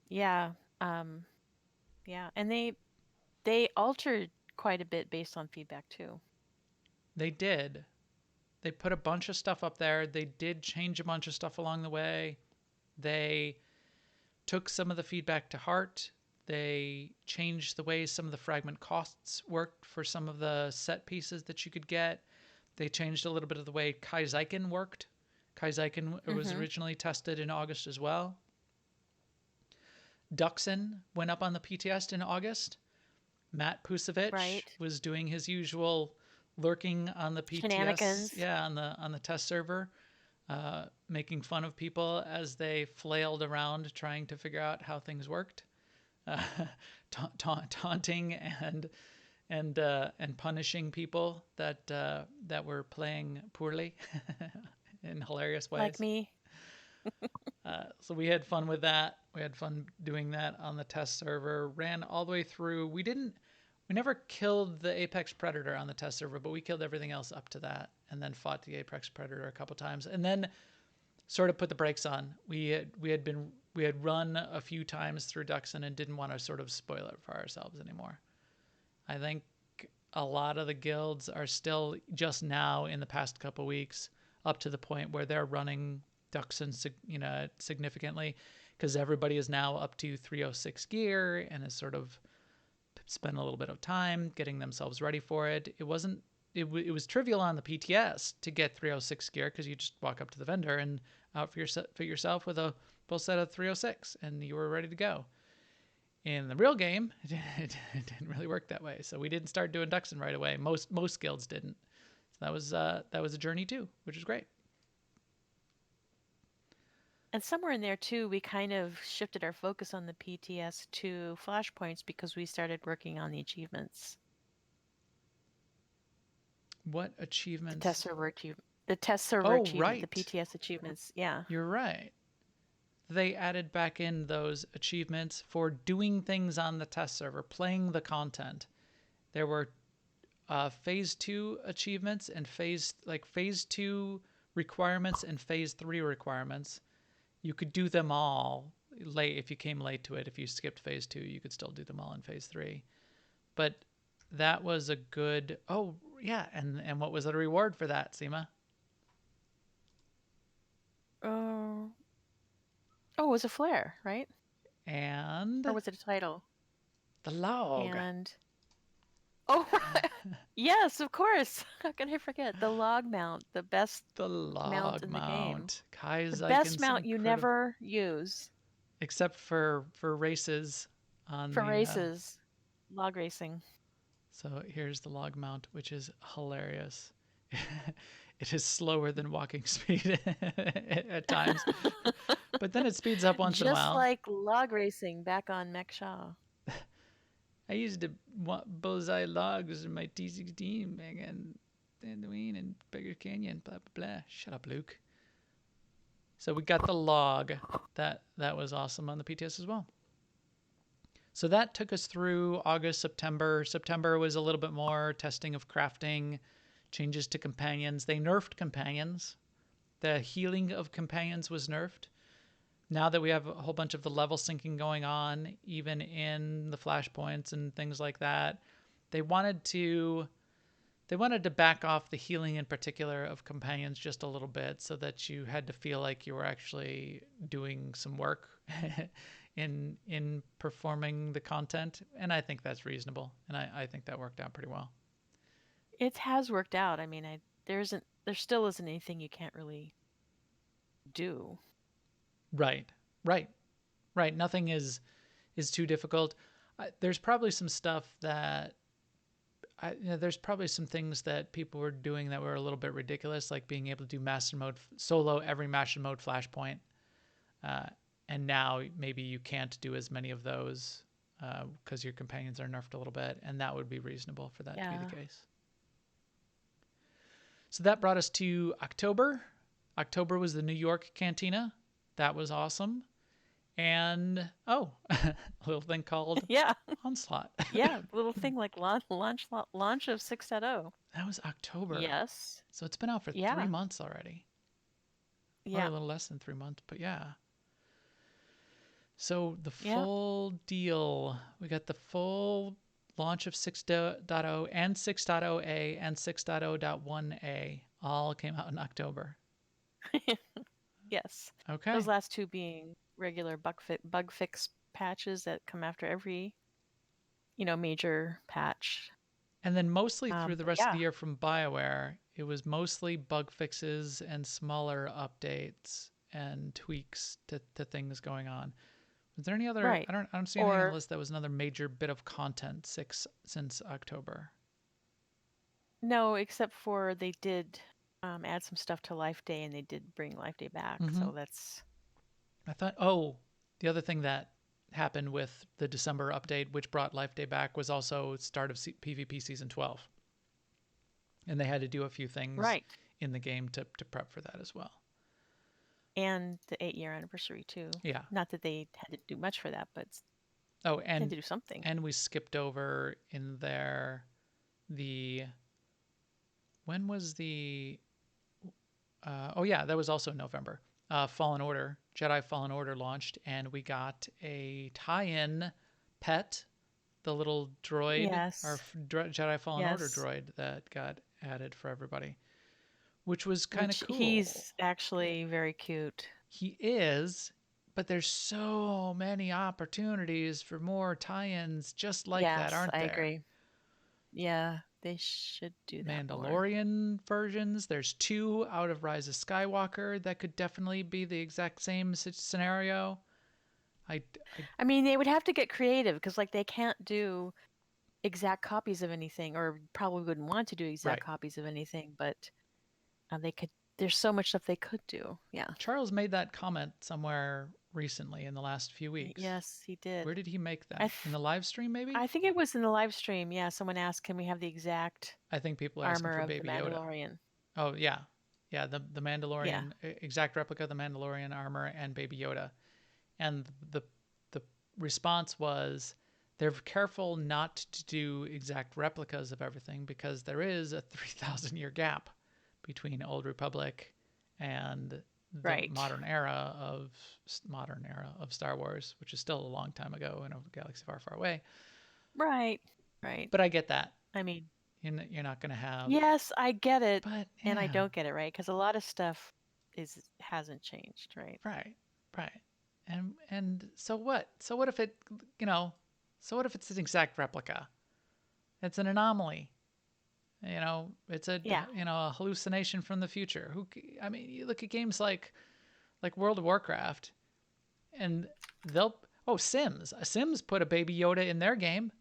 Yeah. Yeah, and they altered quite a bit based on feedback too. They did. They put a bunch of stuff up there. They did change a bunch of stuff along the way. They took some of the feedback to heart. They changed the way some of the fragment costs worked for some of the set pieces that you could get. They changed a little bit of the way Kaizyken worked. Kaizyken was originally tested in August as well. Duxon went up on the PTS in August. Matt Pusevich was doing his usual lurking on the PTS. Shenanigans. Yeah, on the test server, making fun of people as they flailed around trying to figure out how things worked, taunting and punishing people that were playing poorly in hilarious ways. Like me. So we had fun with that. We had fun doing that on the test server. Ran all the way through. We never killed the Apex Predator on the test server, but we killed everything else up to that, and then fought the Apex Predator a couple times, and then sort of put the brakes on. We had run a few times through Duxon and didn't want to sort of spoil it for ourselves anymore. I think a lot of the guilds are still just now in the past couple weeks up to the point where they're running Duxon, significantly, because everybody is now up to 306 gear and is sort of spend a little bit of time getting themselves ready for it. It wasn't. It was trivial on the PTS to get 306 gear because you just walk up to the vendor and outfit yourself with a full set of 306 and you were ready to go. In the real game, it didn't really work that way. So we didn't start doing Duxton right away. Most guilds didn't. So that was a journey too, which is great. And somewhere in there too, we kind of shifted our focus on the PTS to flashpoints because we started working on the achievements. What achievements? The test server achievement. The test server Oh, achievement. right. The PTS achievements. Yeah. You're right. They added back in those achievements for doing things on the test server, playing the content. There were phase 2 achievements and phase 2 requirements and phase 3 requirements. You could do them all late if you came late to it. If you skipped phase 2, you could still do them all in phase 3. But that was a good. Oh yeah, and what was the reward for that, Seema? Oh, it was a flare, right? And Or was it a title? the log. And oh, yes, of course. How can I forget the log mount, the best The mount log in the game, mount. Kai's the like best mount you never use except for races on for the races, log racing. So here's the log mount, which is hilarious. It is slower than walking speed at times, but then it speeds up once in a while. Just like log racing back on Mech Shaw. I used to bullseye logs in my TC back in Tatooine and Bigger Canyon, blah, blah, blah. Shut up, Luke. So we got the log. That was awesome on the PTS as well. So that took us through August, September. September was a little bit more testing of crafting, changes to companions. They nerfed companions. The healing of companions was nerfed. Now that we have a whole bunch of the level syncing going on, even in the flashpoints and things like that, they wanted to back off the healing in particular of companions just a little bit so that you had to feel like you were actually doing some work in performing the content. And I think that's reasonable. And I think that worked out pretty well. It has worked out. I mean, there still isn't anything you can't really do. Right. Nothing is too difficult. There's probably some stuff that there's probably some things that people were doing that were a little bit ridiculous, like being able to do master mode solo every master mode flashpoint. And now maybe you can't do as many of those because your companions are nerfed a little bit, and that would be reasonable for that to be the case. So that brought us to October. October was the New York Cantina. That was awesome. And a little thing called Onslaught. Yeah, little thing like launch of 6.0. That was October. Yes. So it's been out for 3 months already. Yeah. Or a little less than 3 months, but yeah. So the full deal, we got the full launch of 6.0 and 6.0A and 6.0.1A all came out in October. Yes. Okay. Those last two being regular bug fix patches that come after every, major patch. And then mostly through the rest of the year from BioWare, it was mostly bug fixes and smaller updates and tweaks to things going on. Was there any other? Right. I don't see anything on the list that was another major bit of content since October. No, except for they did add some stuff to Life Day, and they did bring Life Day back. Mm-hmm. So that's. I thought. The other thing that happened with the December update, which brought Life Day back, was also start of PvP Season 12, and they had to do a few things in the game to prep for that as well. And the 8-year anniversary too. Yeah. Not that they had to do much for that, but and they had to do something. And we skipped over in there when was the that was also November. Fallen Order, Jedi Fallen Order launched, and we got a tie-in pet, the little droid, our Jedi Fallen Order droid that got added for everybody, which was kind of cool. He's actually very cute. He is, But there's so many opportunities for more tie-ins just like that, Yes, aren't I there? agree. Yeah, they should do that more. Mandalorian versions. There's 2 out of Rise of Skywalker that could definitely be the exact same scenario. I, I I mean, they would have to get creative because, like, they can't do exact copies of anything, or probably wouldn't want to do exact right. copies of anything, but they could. There's so much stuff they could do. Yeah. Charles made that comment somewhere recently in the last few weeks. Yes, he did. Where did he make I that? In th- the live stream, maybe? I think it was in the live stream. Yeah, someone asked, "Can we have the exact I think people are asking armor for of the Baby Yoda. Mandalorian?" Oh yeah, yeah. The Yeah. Mandalorian exact replica of the Mandalorian armor and Baby Yoda, and the response was they're careful not to do exact replicas of everything because there is a 3,000-year gap between Old Republic and the Right. modern era of Star Wars, which is still a long time ago in a galaxy far, far away. Right. Right. But I get that. I mean, You're not going to have. yes, I get it, But and I yeah, don't get it, right? Because a lot of stuff hasn't changed, right? right, right. And so what? So what if it, you know, so what if it's an exact replica? It's an anomaly. It's a Yeah. a hallucination from the future. I mean, you look at games like World of Warcraft, and they'll Sims. Sims put a Baby Yoda in their game,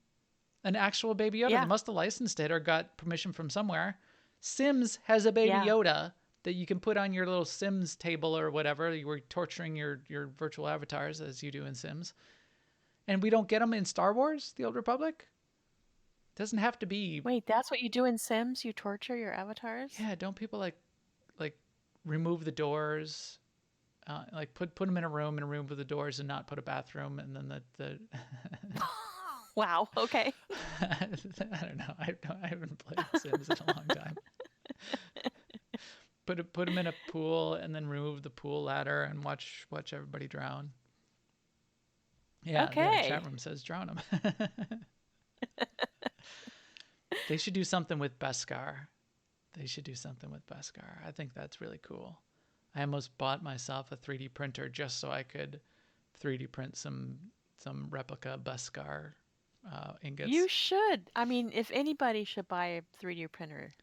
an actual Baby Yoda. They Yeah. must have licensed it or got permission from somewhere. Sims has a Baby Yeah. Yoda that you can put on your little Sims table or whatever. You were torturing your virtual avatars as you do in Sims, and we don't get them in Star Wars: The Old Republic. Doesn't have to be. Wait, that's what you do in Sims? You torture your avatars? Yeah, don't people like remove the doors, like put them in a room with the doors and not put a bathroom, and then the Wow. Okay. I don't know. I haven't played Sims in a long time. Put them in a pool and then remove the pool ladder and watch everybody drown. Yeah, the Okay. chat room says drown them. They should do something with Beskar. I think that's really cool. I almost bought myself a 3D printer just so I could 3D print some replica Beskar ingots. You should. I mean, if anybody should buy a 3D printer,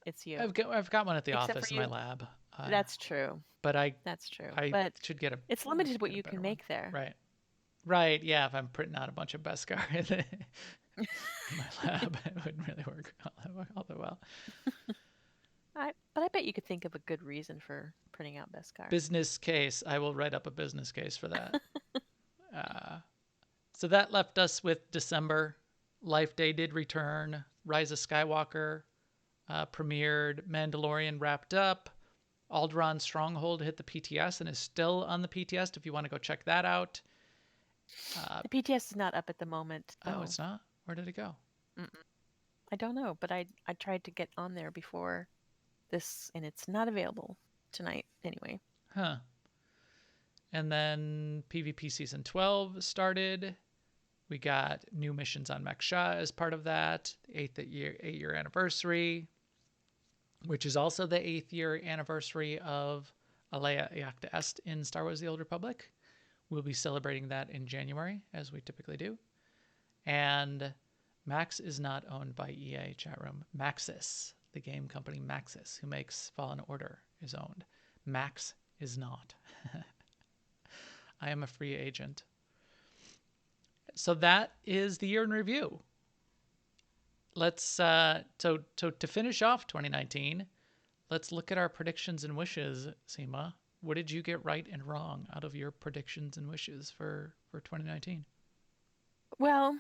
it's you. I've got one at the Except office for in my you. lab. That's true. But That's true. I But should get a. it's limited what get a you better can one. make there. Right. Right. Yeah. If I'm printing out a bunch of Beskar in my lab, it wouldn't really work all that well. But I bet you could think of a good reason for printing out Beskar. Business case. I will write up a business case for that. So that left us with December. Life Day did return. Rise of Skywalker premiered. Mandalorian wrapped up. Alderaan Stronghold hit the PTS and is still on the PTS if you want to go check that out. The PTS is not up at the moment. Oh, though. it's not? Where did it go? I don't know, but I tried to get on there before this, and it's not available tonight anyway. Huh. And then PvP Season 12 started. We got new missions on Mech Shah as part of that. The 8-year anniversary, which is also the 8th year anniversary of Alea Iacta Est in Star Wars: The Old Republic. We'll be celebrating that in January, as we typically do. And Max is not owned by EA, chat room. Maxis, the game company Maxis, who makes Fallen Order, is owned. Max is not. I am a free agent. So that is the year in review. Let's so to finish off 2019, let's look at our predictions and wishes, Seema. What did you get right and wrong out of your predictions and wishes for 2019? Well,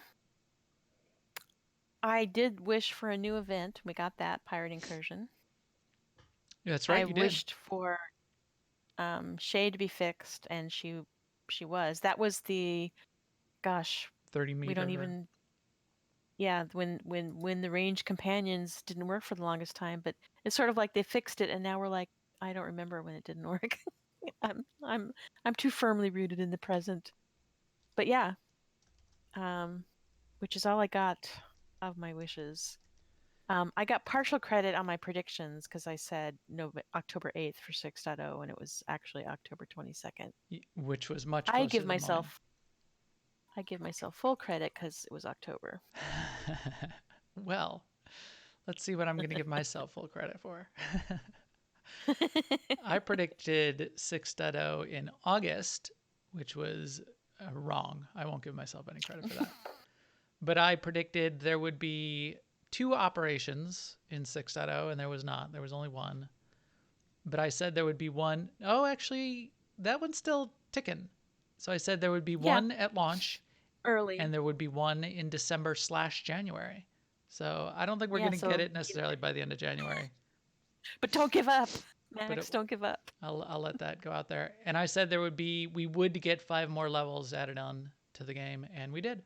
I did wish for a new event. We got that, Pirate Incursion. That's right, you did. I wished for Shade to be fixed, and she was. That was the, gosh, 30 meter. we don't even. Yeah, when the range companions didn't work for the longest time, but it's sort of like they fixed it, and now we're like, I don't remember when it didn't work. I'm too firmly rooted in the present. But yeah, which is all I got of my wishes. I got partial credit on my predictions because I said October 8th for 6.0, and it was actually October 22nd. Which was much I closer give than mine. myself full credit because it was October. Well, let's see what I'm going to give myself full credit for. I predicted 6.0 in August, which was wrong. I won't give myself any credit for that. But I predicted there would be 2 operations in 6.0, and there was not. There was only one. But I said there would be one. Oh, actually, that one's still ticking. So I said there would be one at launch, early. and there would be one in December/January. So I don't think we're Yeah, going to so get it necessarily by the end of January. But don't give up, But Max. Don't give up. I'll let that go out there. And I said we would get 5 more levels added on to the game, and we did.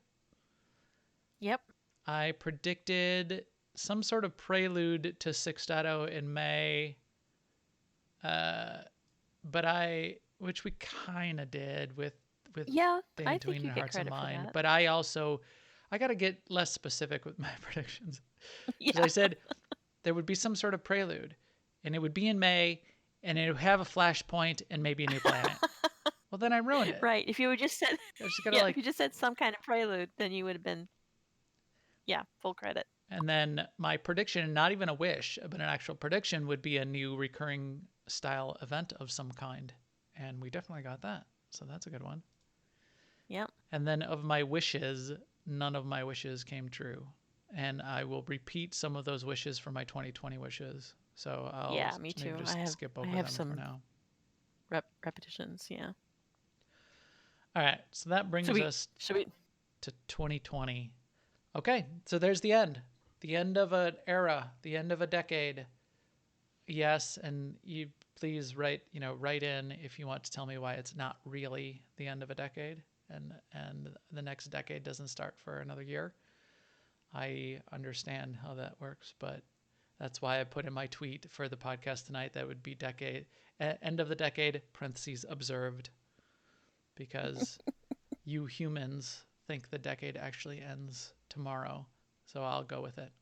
Yep. I predicted some sort of prelude to 6.0 in May, which we kind of did with Yeah, Day I Between think you and get Hearts of credit for Mine. that. But I got to get less specific with my predictions. Because Yeah. I said there would be some sort of prelude, and it would be in May, and it would have a flashpoint and maybe a new planet. Well, then I ruined it. Right. If you would just said, I just gotta if you just said some kind of prelude, then you would have been, full credit. And then my prediction, not even a wish, but an actual prediction, would be a new recurring style event of some kind. And we definitely got that. So that's a good one. Yep. And then of my wishes, none of my wishes came true. And I will repeat some of those wishes for my 2020 wishes. So I'll me maybe too. just skip over I have them some for now. repetitions. Yeah. All right. So that brings us Should we? to 2020. Okay. So there's the end. The end of an era, the end of a decade. Yes, and you please write in if you want to tell me why it's not really the end of a decade and the next decade doesn't start for another year. I understand how that works, but that's why I put in my tweet for the podcast tonight that would be end of the decade parentheses observed, because you humans think the decade actually ends tomorrow, so I'll go with it.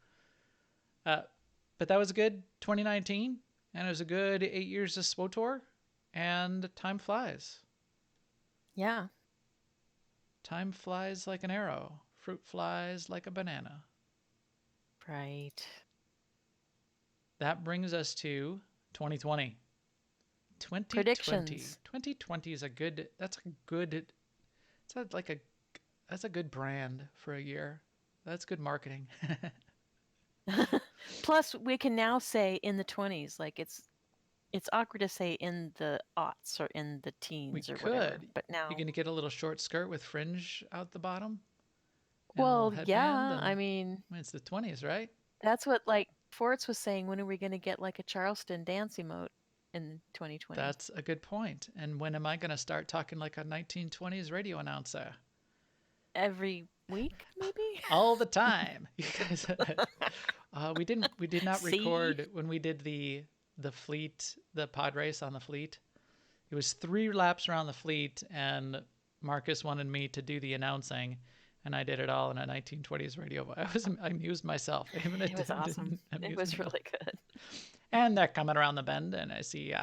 But that was a good 2019, and it was a good 8 years of SWTOR, and time flies. Yeah. Time flies like an arrow. Fruit flies like a banana. Right. That brings us to 2020. 2020. Predictions. 2020 is that's a good brand for a year. That's good marketing. Plus, we can now say in the 20s, like it's awkward to say in the aughts or in the teens or whatever. But now you're gonna get a little short skirt with fringe out the bottom. Well, yeah. I mean, it's the 20s, right? That's what Forts was saying. When are we going to get like a Charleston dance emote in 2020? That's a good point. And when am I going to start talking like a 1920s radio announcer? Every week, maybe? All the time. You guys, we did not record when we did the fleet, the pod race on the fleet. It was 3 laps around the fleet, and Marcus wanted me to do the announcing, and I did it all in a 1920s radio. I amused myself. Even it was awesome. It was really good. And they're coming around the bend, and I see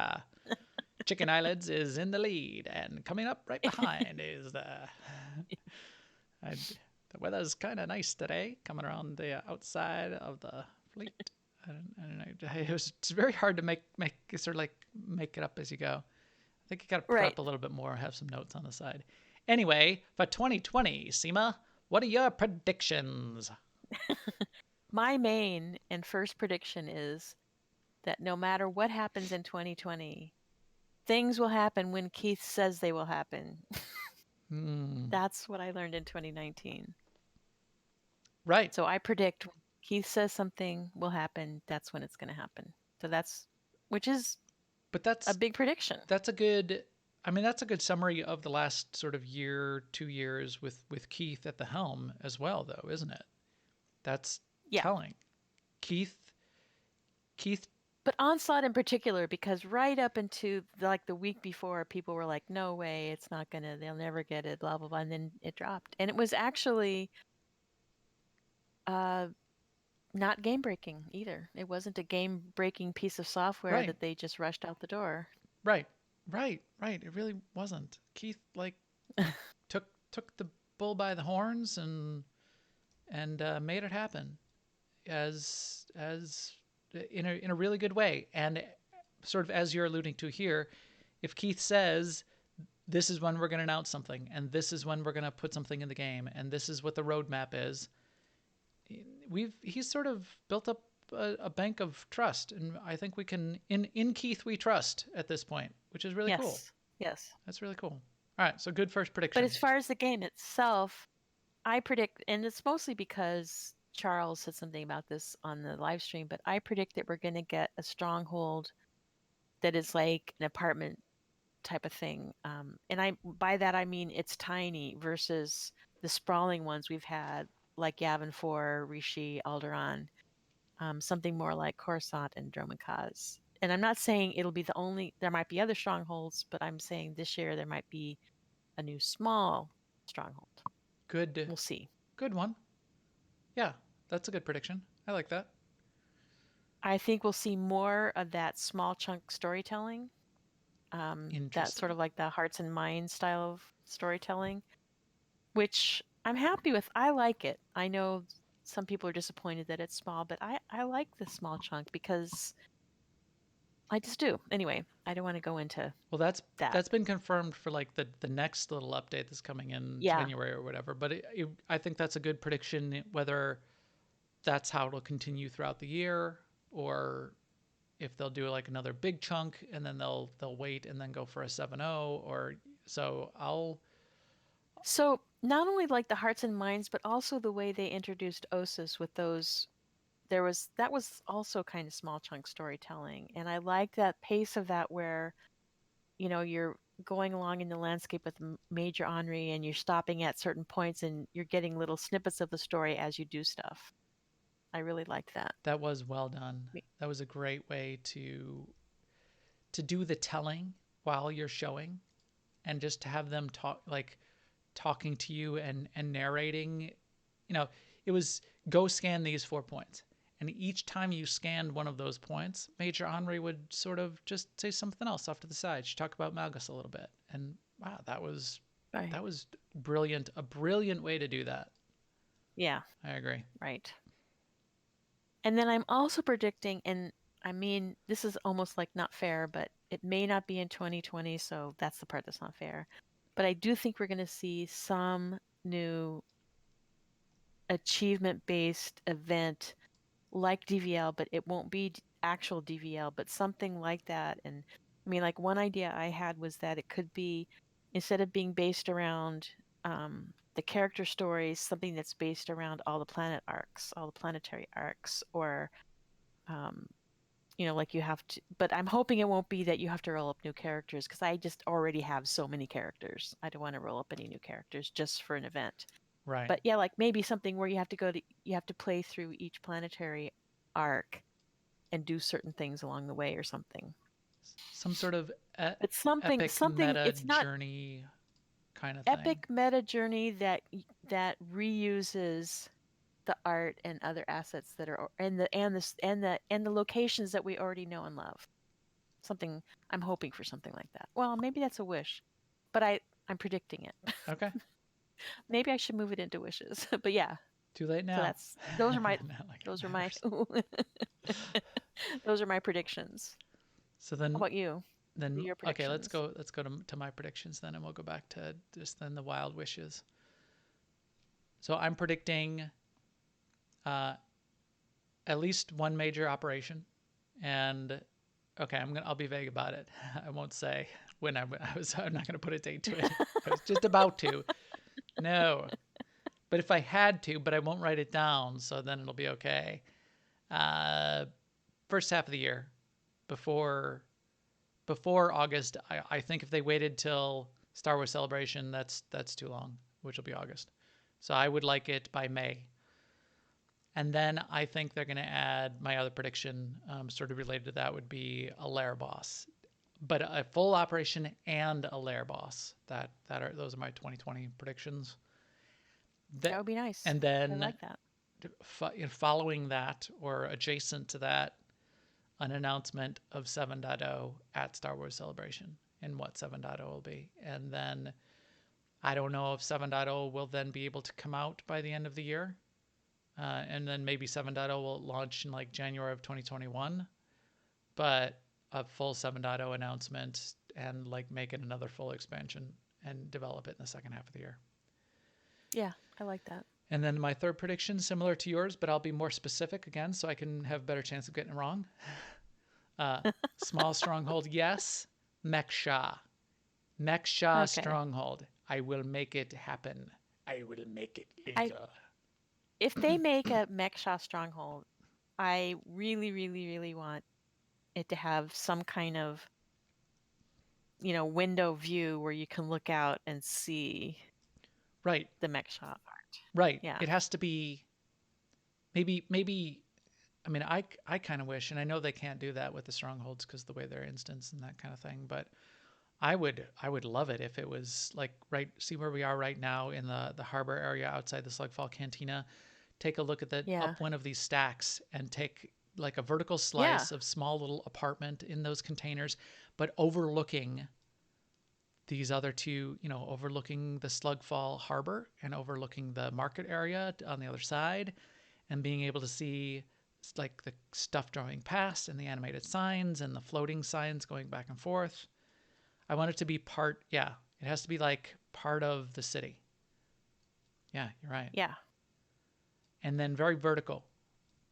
Chicken Eyelids is in the lead, and coming up right behind is the weather's kind of nice today, coming around the outside of the fleet. I don't know. It's very hard to make it up as you go. I think you got to prep a little bit more, have some notes on the side. Anyway, for 2020, Seema, what are your predictions? My main and first prediction is that no matter what happens in 2020, things will happen when Keith says they will happen. That's what I learned in 2019. Right. So I predict Keith says something will happen, that's when it's going to happen. So that's a big prediction. That's a good summary of the last sort of year, 2 years with Keith at the helm as well, though, isn't it? That's telling. Keith. But Onslaught in particular, because right up into the week before, people were like, no way, it's not going to, they'll never get it, blah, blah, blah. And then it dropped. And it was actually not game breaking either. It wasn't a game breaking piece of software Right, that they just rushed out the door. right, right. It really wasn't. Keith like took the bull by the horns and made it happen as in a really good way. And sort of as you're alluding to here, if Keith says this is when we're going to announce something, and this is when we're going to put something in the game, and this is what the roadmap is, he's sort of built up a bank of trust, and I think we can in Keith we trust at this point, which is really cool. Yes. Yes. That's really cool. All right, so good first But prediction. as far as the game itself, I predict, and it's mostly because Charles said something about this on the live stream, but I predict that we're going to get a stronghold that is like an apartment type of thing. And by that I mean it's tiny versus the sprawling ones we've had, like Yavin 4, Rishi, Alderaan, something more like Coruscant and Dromund. And I'm not saying it'll be the only, there might be other strongholds, but I'm saying this year there might be a new small stronghold. Good, We'll see. good one. Yeah, that's a good prediction. I like that. I think we'll see more of that small chunk storytelling. That's sort Interesting. of like the hearts and minds style of storytelling, which I'm happy with. I like it. I know some people are disappointed that it's small, but I like the small chunk because I just do. Anyway, I don't want to go into Well, that. that's been confirmed for like the next little update that's coming in Yeah. January or whatever. But I think that's a good prediction. Whether that's how it'll continue throughout the year, or if they'll do like another big chunk and then they'll wait and then go for a 7.0, or so So not only like the hearts and minds, but also the way they introduced Osis with those. That was also kind of small chunk storytelling, and I like that pace of that where you're going along in the landscape with Major Henri and you're stopping at certain points and you're getting little snippets of the story as you do stuff. I really liked that. that was well done. That was a great way to do the telling while you're showing, and just to have them talking to you and narrating. It was go scan these 4 points. And each time you scanned one of those points, Major Henri would sort of just say something else off to the side. She'd talk about Malgus a little bit. And wow, that was brilliant. A brilliant way to do that. Yeah. I agree. Right. And then I'm also predicting, and I mean, this is almost like not fair, but it may not be in 2020, so that's the part that's not fair. But I do think we're going to see some new achievement-based event like DVL, but it won't be actual DVL, but something like that. And I mean, like one idea I had was that it could be, instead of being based around the character stories, something that's based around all the planet arcs, all the planetary arcs, or like you have to. But I'm hoping it won't be that you have to roll up new characters, because I just already have so many characters. I don't want to roll up any new characters just for an event. Right. But yeah, like maybe something where you have to play through each planetary arc and do certain things along the way or something. Some sort of It's something meta it's not journey kind of thing. epic meta journey that reuses the art and other assets that are and the locations that we already know and love. Something I'm hoping for something like that. Well, maybe that's a wish, but I'm predicting it. Okay. Maybe I should move it into wishes. But yeah. Too late now. So those are my those are my predictions. So then, how about you? Then your okay, let's predictions? go to my predictions then, and we'll go back to just then the wild wishes. So I'm predicting at least one major operation, and okay, I'll be vague about it. I won't say when I'm not going to put a date to it. I was just about to. No. But if I had to, but I won't write it down, so then it'll be okay. First half of the year, before August, I think if they waited till Star Wars Celebration, that's too long, which will be August. So I would like it by May. And then I think they're going to add, my other prediction, sort of related to that, would be a lair boss, but a full operation and a lair boss. Those are my 2020 predictions. That would be nice. And then I like that. following that or adjacent to that, an announcement of 7.0 at Star Wars Celebration and what 7.0 will be. And then I don't know if 7.0 will then be able to come out by the end of the year. And then maybe 7.0 will launch in like January of 2021. But a full 7.0 announcement and like make it another full expansion and develop it in the second half of the year. Yeah, I like that. And then my third prediction, similar to yours, but I'll be more specific again so I can have a better chance of getting it wrong. Small stronghold, yes. Mech Shah. Mech Shah Okay. stronghold. I will make it happen. I will make it legal. If they make a Mech Shah stronghold, I really, really, really want it to have some kind of, window view where you can look out and see Right, the Mech Shah part. right. Yeah. It has to be maybe. I mean, I kind of wish, and I know they can't do that with the strongholds because the way they're instanced and that kind of thing. But I would love it if it was like see where we are right now in the harbor area outside the Slugfall Cantina. Take a look at the Yeah. up one of these stacks and take like a vertical Yeah. slice of small little apartment in those containers, but overlooking these other two, overlooking the Slugfall harbor and overlooking the market area on the other side, and being able to see like the stuff drawing past and the animated signs and the floating signs going back and forth. I want it to be part, it has to be like part of the city. Yeah, you're right. Yeah. And then very vertical.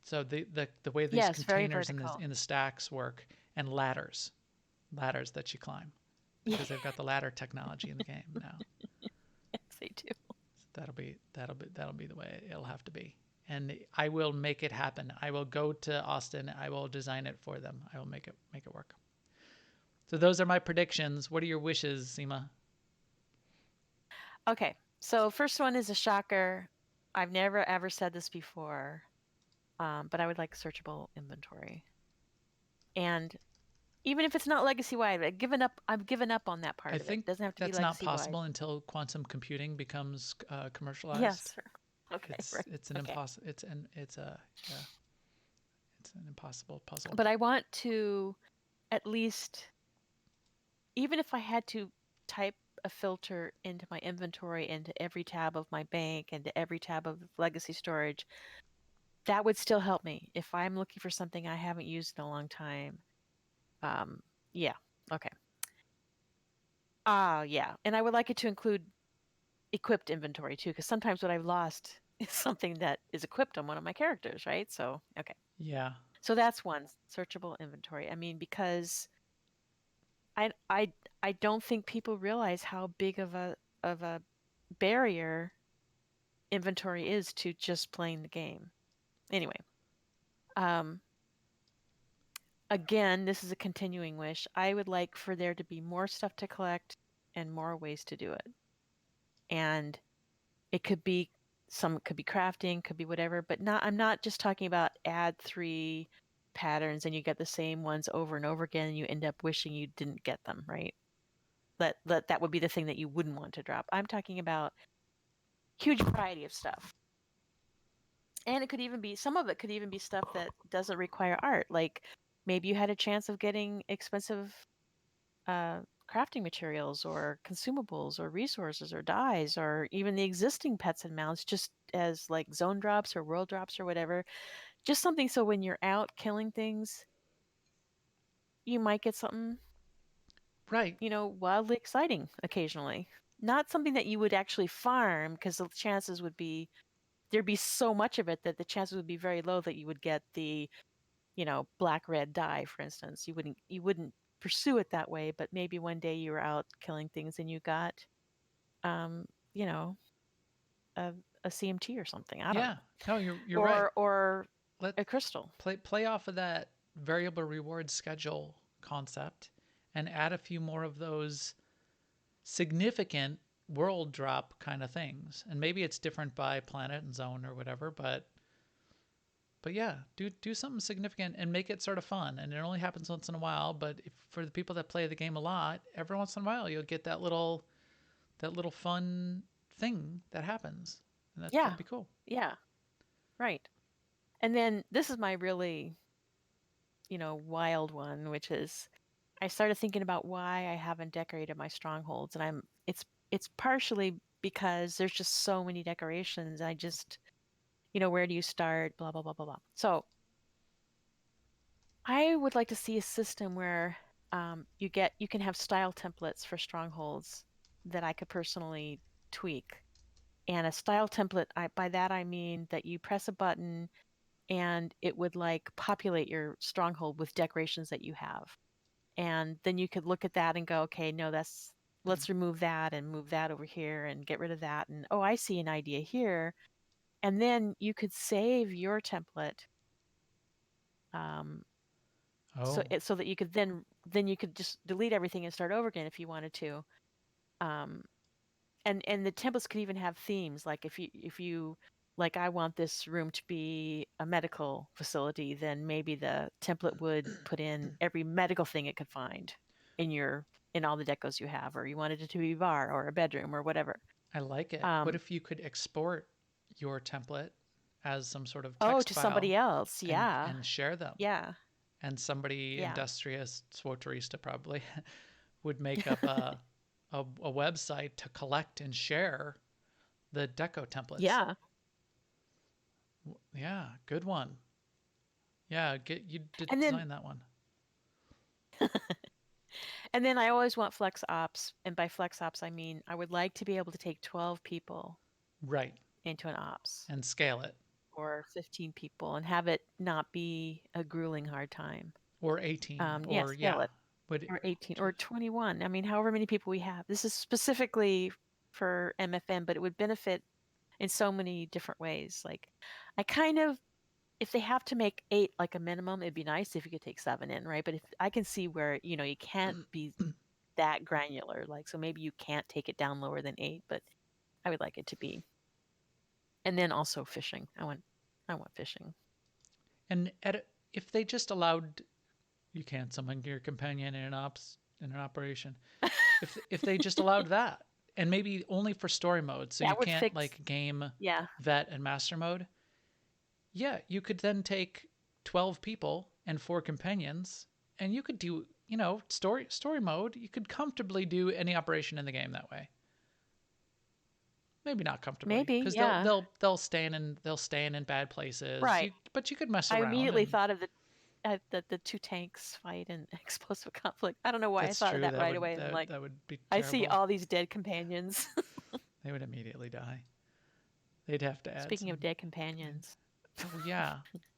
So the way these Yes, very containers vertical. in the stacks work, and ladders that you climb, because they've got the ladder technology in the game now. Yes, they do. That'll be the way it'll have to be. And I will make it happen. I will go to Austin. I will design it for them. I will make it work. So those are my predictions. What are your wishes, Seema? Okay. So first one is a shocker. I've never ever said this before, but I would like searchable inventory. And even if it's not legacy wide, I've given up on that part I of it. think It doesn't have to be that's not legacy wide. possible until quantum computing becomes commercialized. Yes. Okay. It's an Okay. impossible. It's an impossible puzzle. But I want to at least, even if I had to type a filter into my inventory, into every tab of my bank, into every tab of legacy storage, that would still help me if I'm looking for something I haven't used in a long time. Yeah. Okay. Yeah. And I would like it to include equipped inventory too, because sometimes what I've lost is something that is equipped on one of my characters, right? So, okay. Yeah. So that's one, searchable inventory. I mean, because I don't think people realize how big of a barrier inventory is to just playing the game. Anyway, again, this is a continuing wish. I would like for there to be more stuff to collect and more ways to do it. And it could be crafting, could be whatever, but I'm not just talking about add 3 patterns and you get the same ones over and over again and you end up wishing you didn't get them, right? That would be the thing that you wouldn't want to drop. I'm talking about huge variety of stuff. And some of it could even be stuff that doesn't require art. Like maybe you had a chance of getting expensive crafting materials or consumables or resources or dyes or even the existing pets and mounts just as like zone drops or world drops or whatever. Just something so when you're out killing things, you might get something, Right. wildly exciting occasionally. Not something that you would actually farm because the chances would be there'd be so much of it that the chances would be very low that you would get the, black red dye, for instance. You wouldn't pursue it that way, but maybe one day you were out killing things and you got, um, you know, a, CMT or something. I don't know. No, you're right. Or Let a crystal. play off of that variable reward schedule concept and add a few more of those significant world drop kind of things. And maybe it's different by planet and zone or whatever, but yeah, do something significant and make it sort of fun. And it only happens once in a while, but for the people that play the game a lot, every once in a while you'll get that little fun thing that happens. And that'd be cool. Yeah. Right. And then this is my really, wild one, which is I started thinking about why I haven't decorated my strongholds, and it's partially because there's just so many decorations. I just, where do you start? Blah blah blah blah blah. So I would like to see a system where you can have style templates for strongholds that I could personally tweak. And a style template, by that I mean that you press a button and it would like populate your stronghold with decorations that you have. And then you could look at that and go, okay, no, let's remove that and move that over here and get rid of that. And oh, I see an idea here. And then you could save your template um, Oh, so that you could then you could just delete everything and start over again if you wanted to. Um, and the templates could even have themes, like if you like, I want this room to be a medical facility, then maybe the template would put in every medical thing it could find in all the decos you have, or you wanted it to be a bar or a bedroom or whatever. I like it. What Um, if you could export your template as some sort of oh, text to file somebody else. and Yeah. share them? Yeah. And somebody Yeah. industrious, SWTORista probably, would make up a website to collect and share the deco templates. Yeah. Yeah, good one. Yeah, get you And then design that one. and then I always want flex ops, and by flex ops I mean I would like to be able to take 12 people Right. into an ops, And scale it. or 15 people, and have it not be a grueling hard time. Or 18. Yeah, Or scale yeah. it. Would Or 18 or 21. I mean, however many people we have. This is specifically for MFM, but it would benefit in so many different ways. Like, I kind of, if they have to make 8 like a minimum, it'd be nice if you could take 7 in, right? But if I can see where, you can't be that granular. Like, so maybe you can't take it down lower than 8, but I would like it to be. And then also fishing. I want fishing. and if they just allowed, you can't summon your companion in an operation. If they just allowed that, and maybe only for story mode, so you That would can't fix, like game, yeah. vet, and master mode. Yeah, you could then take 12 people and 4 companions, and you could do, story mode. You could comfortably do any operation in the game that way. Maybe not comfortably, Maybe, because yeah. they'll stand in bad places. Right. But you could mess I around, immediately and thought of the 2 tanks fight and explosive conflict. I don't know why I that's thought of true. that right away. I'm like, That would be I see terrible. all these dead companions. They would immediately die. They'd have to add Speaking some. of dead companions. Oh yeah,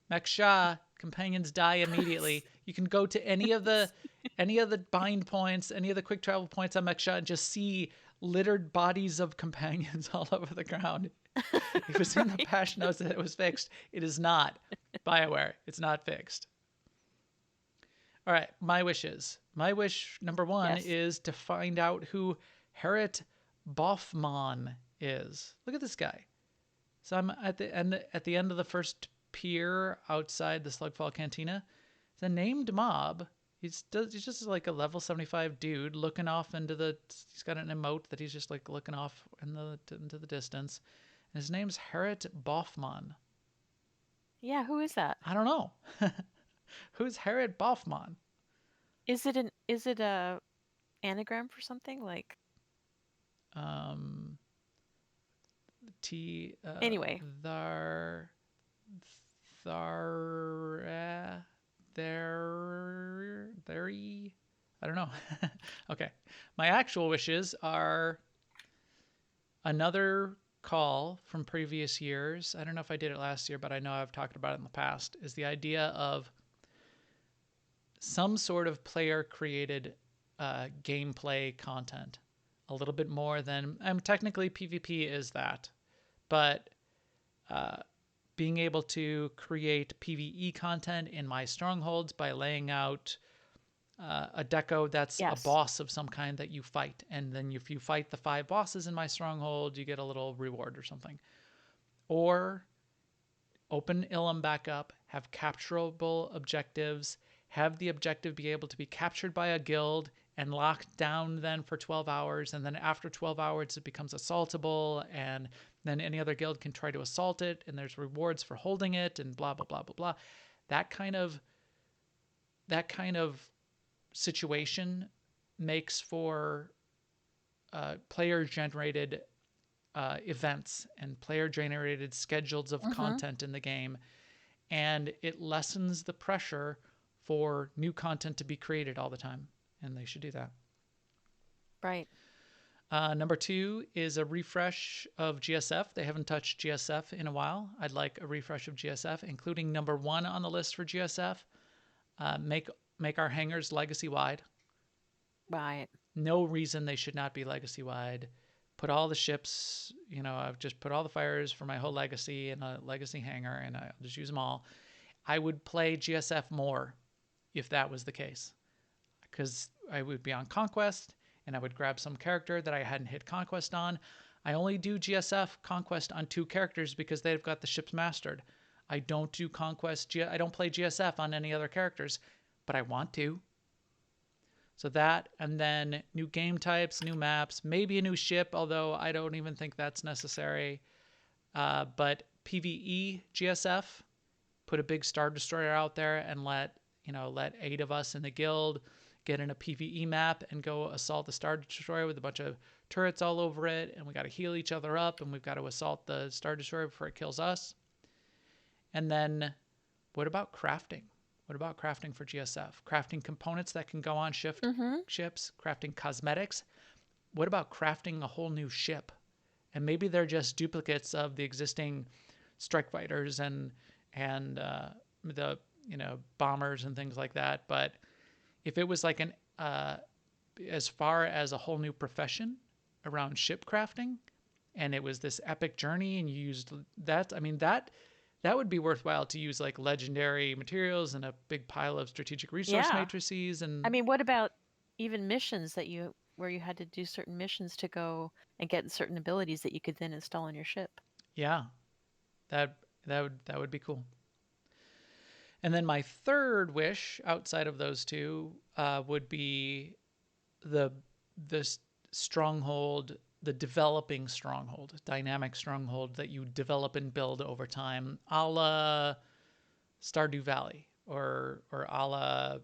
Mek Shah companions die immediately. You can go to any of the bind points, any of the quick travel points on Mek Shah, and just see littered bodies of companions all over the ground. If it's in the patch notes that it was fixed, it is not. BioWare, it's not fixed. All right, my wishes. My wish number 1 Yes. is to find out who Harit Boffman is. Look at this guy. So I'm at the end of the first pier outside the Slugfall Cantina. It's a named mob. He's just like a level 75 dude looking off into the. He's got an emote that he's just like looking off into the distance. And his name's Harit Boffman. Yeah, who is that? I don't know. Who's Harit Boffman? Is it a anagram for something like? Um, T. Anyway. Thar. Thar. There. I don't know. Okay. My actual wishes are another call from previous years. I don't know if I did it last year, but I know I've talked about it in the past, is the idea of some sort of player created gameplay content. A little bit more than, technically PvP is that, but being able to create PvE content in my strongholds by laying out a deco that's a Yes. boss of some kind that you fight. And then if you fight the 5 bosses in my stronghold, you get a little reward or something. Or open Ilum back up, have capturable objectives, have the objective be able to be captured by a guild, and locked down then for 12 hours. And then after 12 hours, it becomes assaultable. And then any other guild can try to assault it. And there's rewards for holding it and blah, blah, blah, blah, blah. That kind of situation makes for player-generated events and player-generated schedules of content in the game. And it lessens the pressure for new content to be created all the time. And they should do that. Right. Number 2 is a refresh of GSF. They haven't touched GSF in a while. I'd like a refresh of GSF, including number 1 on the list for GSF. Make our hangars legacy-wide. Right. No reason they should not be legacy-wide. Put all the ships, I've just put all the fires for my whole legacy in a legacy hangar, and I'll just use them all. I would play GSF more if that was the case, because I would be on Conquest, and I would grab some character that I hadn't hit Conquest on. I only do GSF Conquest on 2 characters because they've got the ships mastered. I don't do Conquest, I don't play GSF on any other characters, but I want to. So that, and then new game types, new maps, maybe a new ship, although I don't even think that's necessary. But PvE GSF, put a big Star Destroyer out there and let 8 of us in the guild get in a PvE map and go assault the Star Destroyer with a bunch of turrets all over it, and we got to heal each other up, and we've got to assault the Star Destroyer before it kills us. And then what about crafting? What about crafting for GSF? Crafting components that can go on ships, crafting cosmetics. What about crafting a whole new ship? And maybe they're just duplicates of the existing strike fighters and the bombers and things like that. But if it was like as far as a whole new profession around ship crafting, and it was this epic journey, and you used that, that would be worthwhile to use like legendary materials and a big pile of strategic resource matrices. And what about even missions where you had to do certain missions to go and get certain abilities that you could then install on your ship? Yeah, that would be cool. And then my third wish outside of those 2 would be the stronghold, the developing stronghold, dynamic stronghold that you develop and build over time, a la Stardew Valley or a la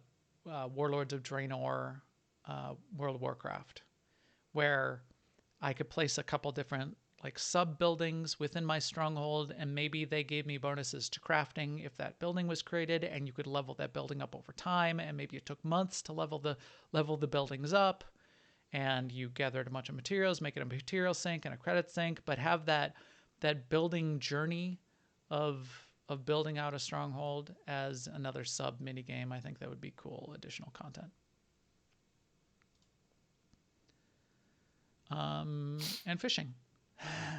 Warlords of Draenor, World of Warcraft, where I could place a couple different like sub buildings within my stronghold, and maybe they gave me bonuses to crafting if that building was created, and you could level that building up over time, and maybe it took months to level the buildings up, and you gathered a bunch of materials, make it a material sink and a credit sink, but have that building journey of building out a stronghold as another sub mini game. I think that would be cool additional content. And fishing.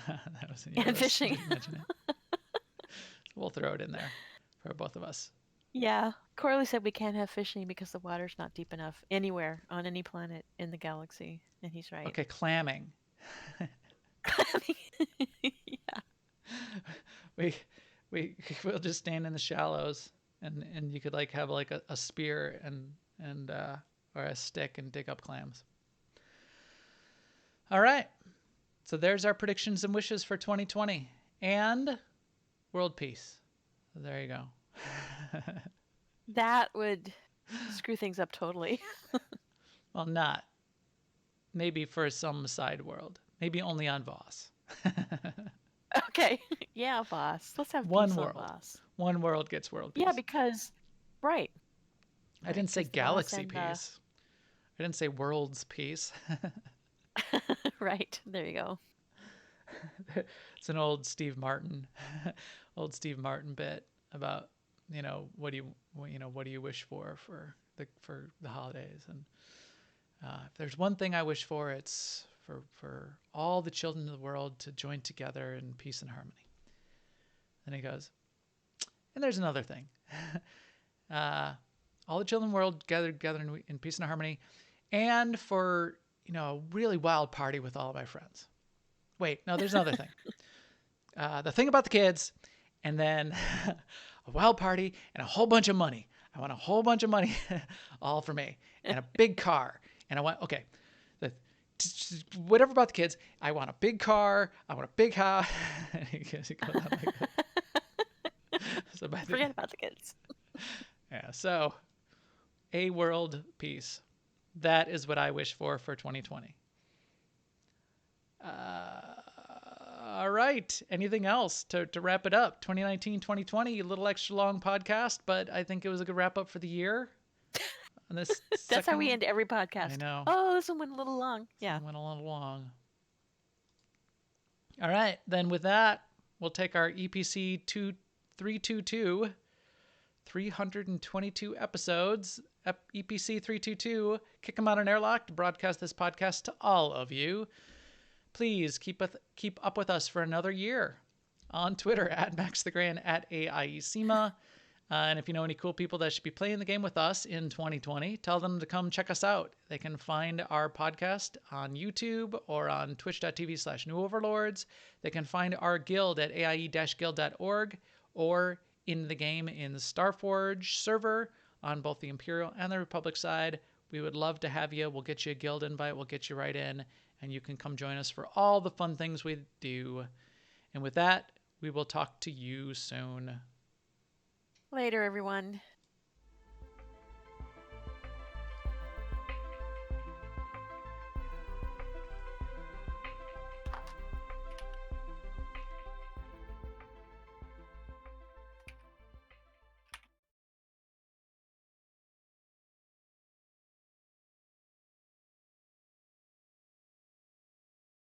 That was in your list. Fishing. Mention it. We'll throw it in there for both of us. Yeah. Corley said we can't have fishing because the water's not deep enough anywhere on any planet in the galaxy. And he's right. Okay, clamming. Yeah. We'll just stand in the shallows, and you could like have like a spear and or a stick and dig up clams. All right. So there's our predictions and wishes for 2020 and world peace. So there you go. That would screw things up totally. Well, not. Maybe for some side world. Maybe only on Voss. Okay. Yeah, Voss. Let's have One peace world. on Voss. One world gets world peace. Yeah, because right. I didn't say because Voss galaxy and, peace. I didn't say world's peace. Right. There you go. It's an old Steve Martin bit about, what do you wish for the holidays? And if there's one thing I wish for, it's for all the children of the world to join together in peace and harmony. Then he goes, and there's another thing. All the children of the world gathered in peace and harmony, and for a really wild party with all of my friends. Wait, no, there's another thing. The thing about the kids, and then a wild party and a whole bunch of money. I want a whole bunch of money, all for me, and a big car And I want, okay, the, whatever about the kids. I want a big car. I want a big house. So Forget about the kids. yeah, so a world peace. That is what I wish for 2020. All right. Anything else to wrap it up? 2019, 2020, a little extra long podcast, but I think it was a good wrap up for the year. On this That's how we second- end every podcast. I know. Oh, this one went a little long. Yeah. It went a little long. All right. Then with that, we'll take our EPC 322, 322 episodes, EPC 322, kick them out an airlock to broadcast this podcast to all of you. Please keep up with us for another year on Twitter at MaxTheGran, at AIESEMA. And if you know any cool people that should be playing the game with us in 2020, tell them to come check us out. They can find our podcast on YouTube or on twitch.tv/newoverlords. They can find our guild at aie-guild.org or in the game in the Starforge server on both the Imperial and the Republic side. We would love to have you. We'll get you a guild invite. We'll get you right in, and you can come join us for all the fun things we do. And with that, we will talk to you soon. Later, everyone.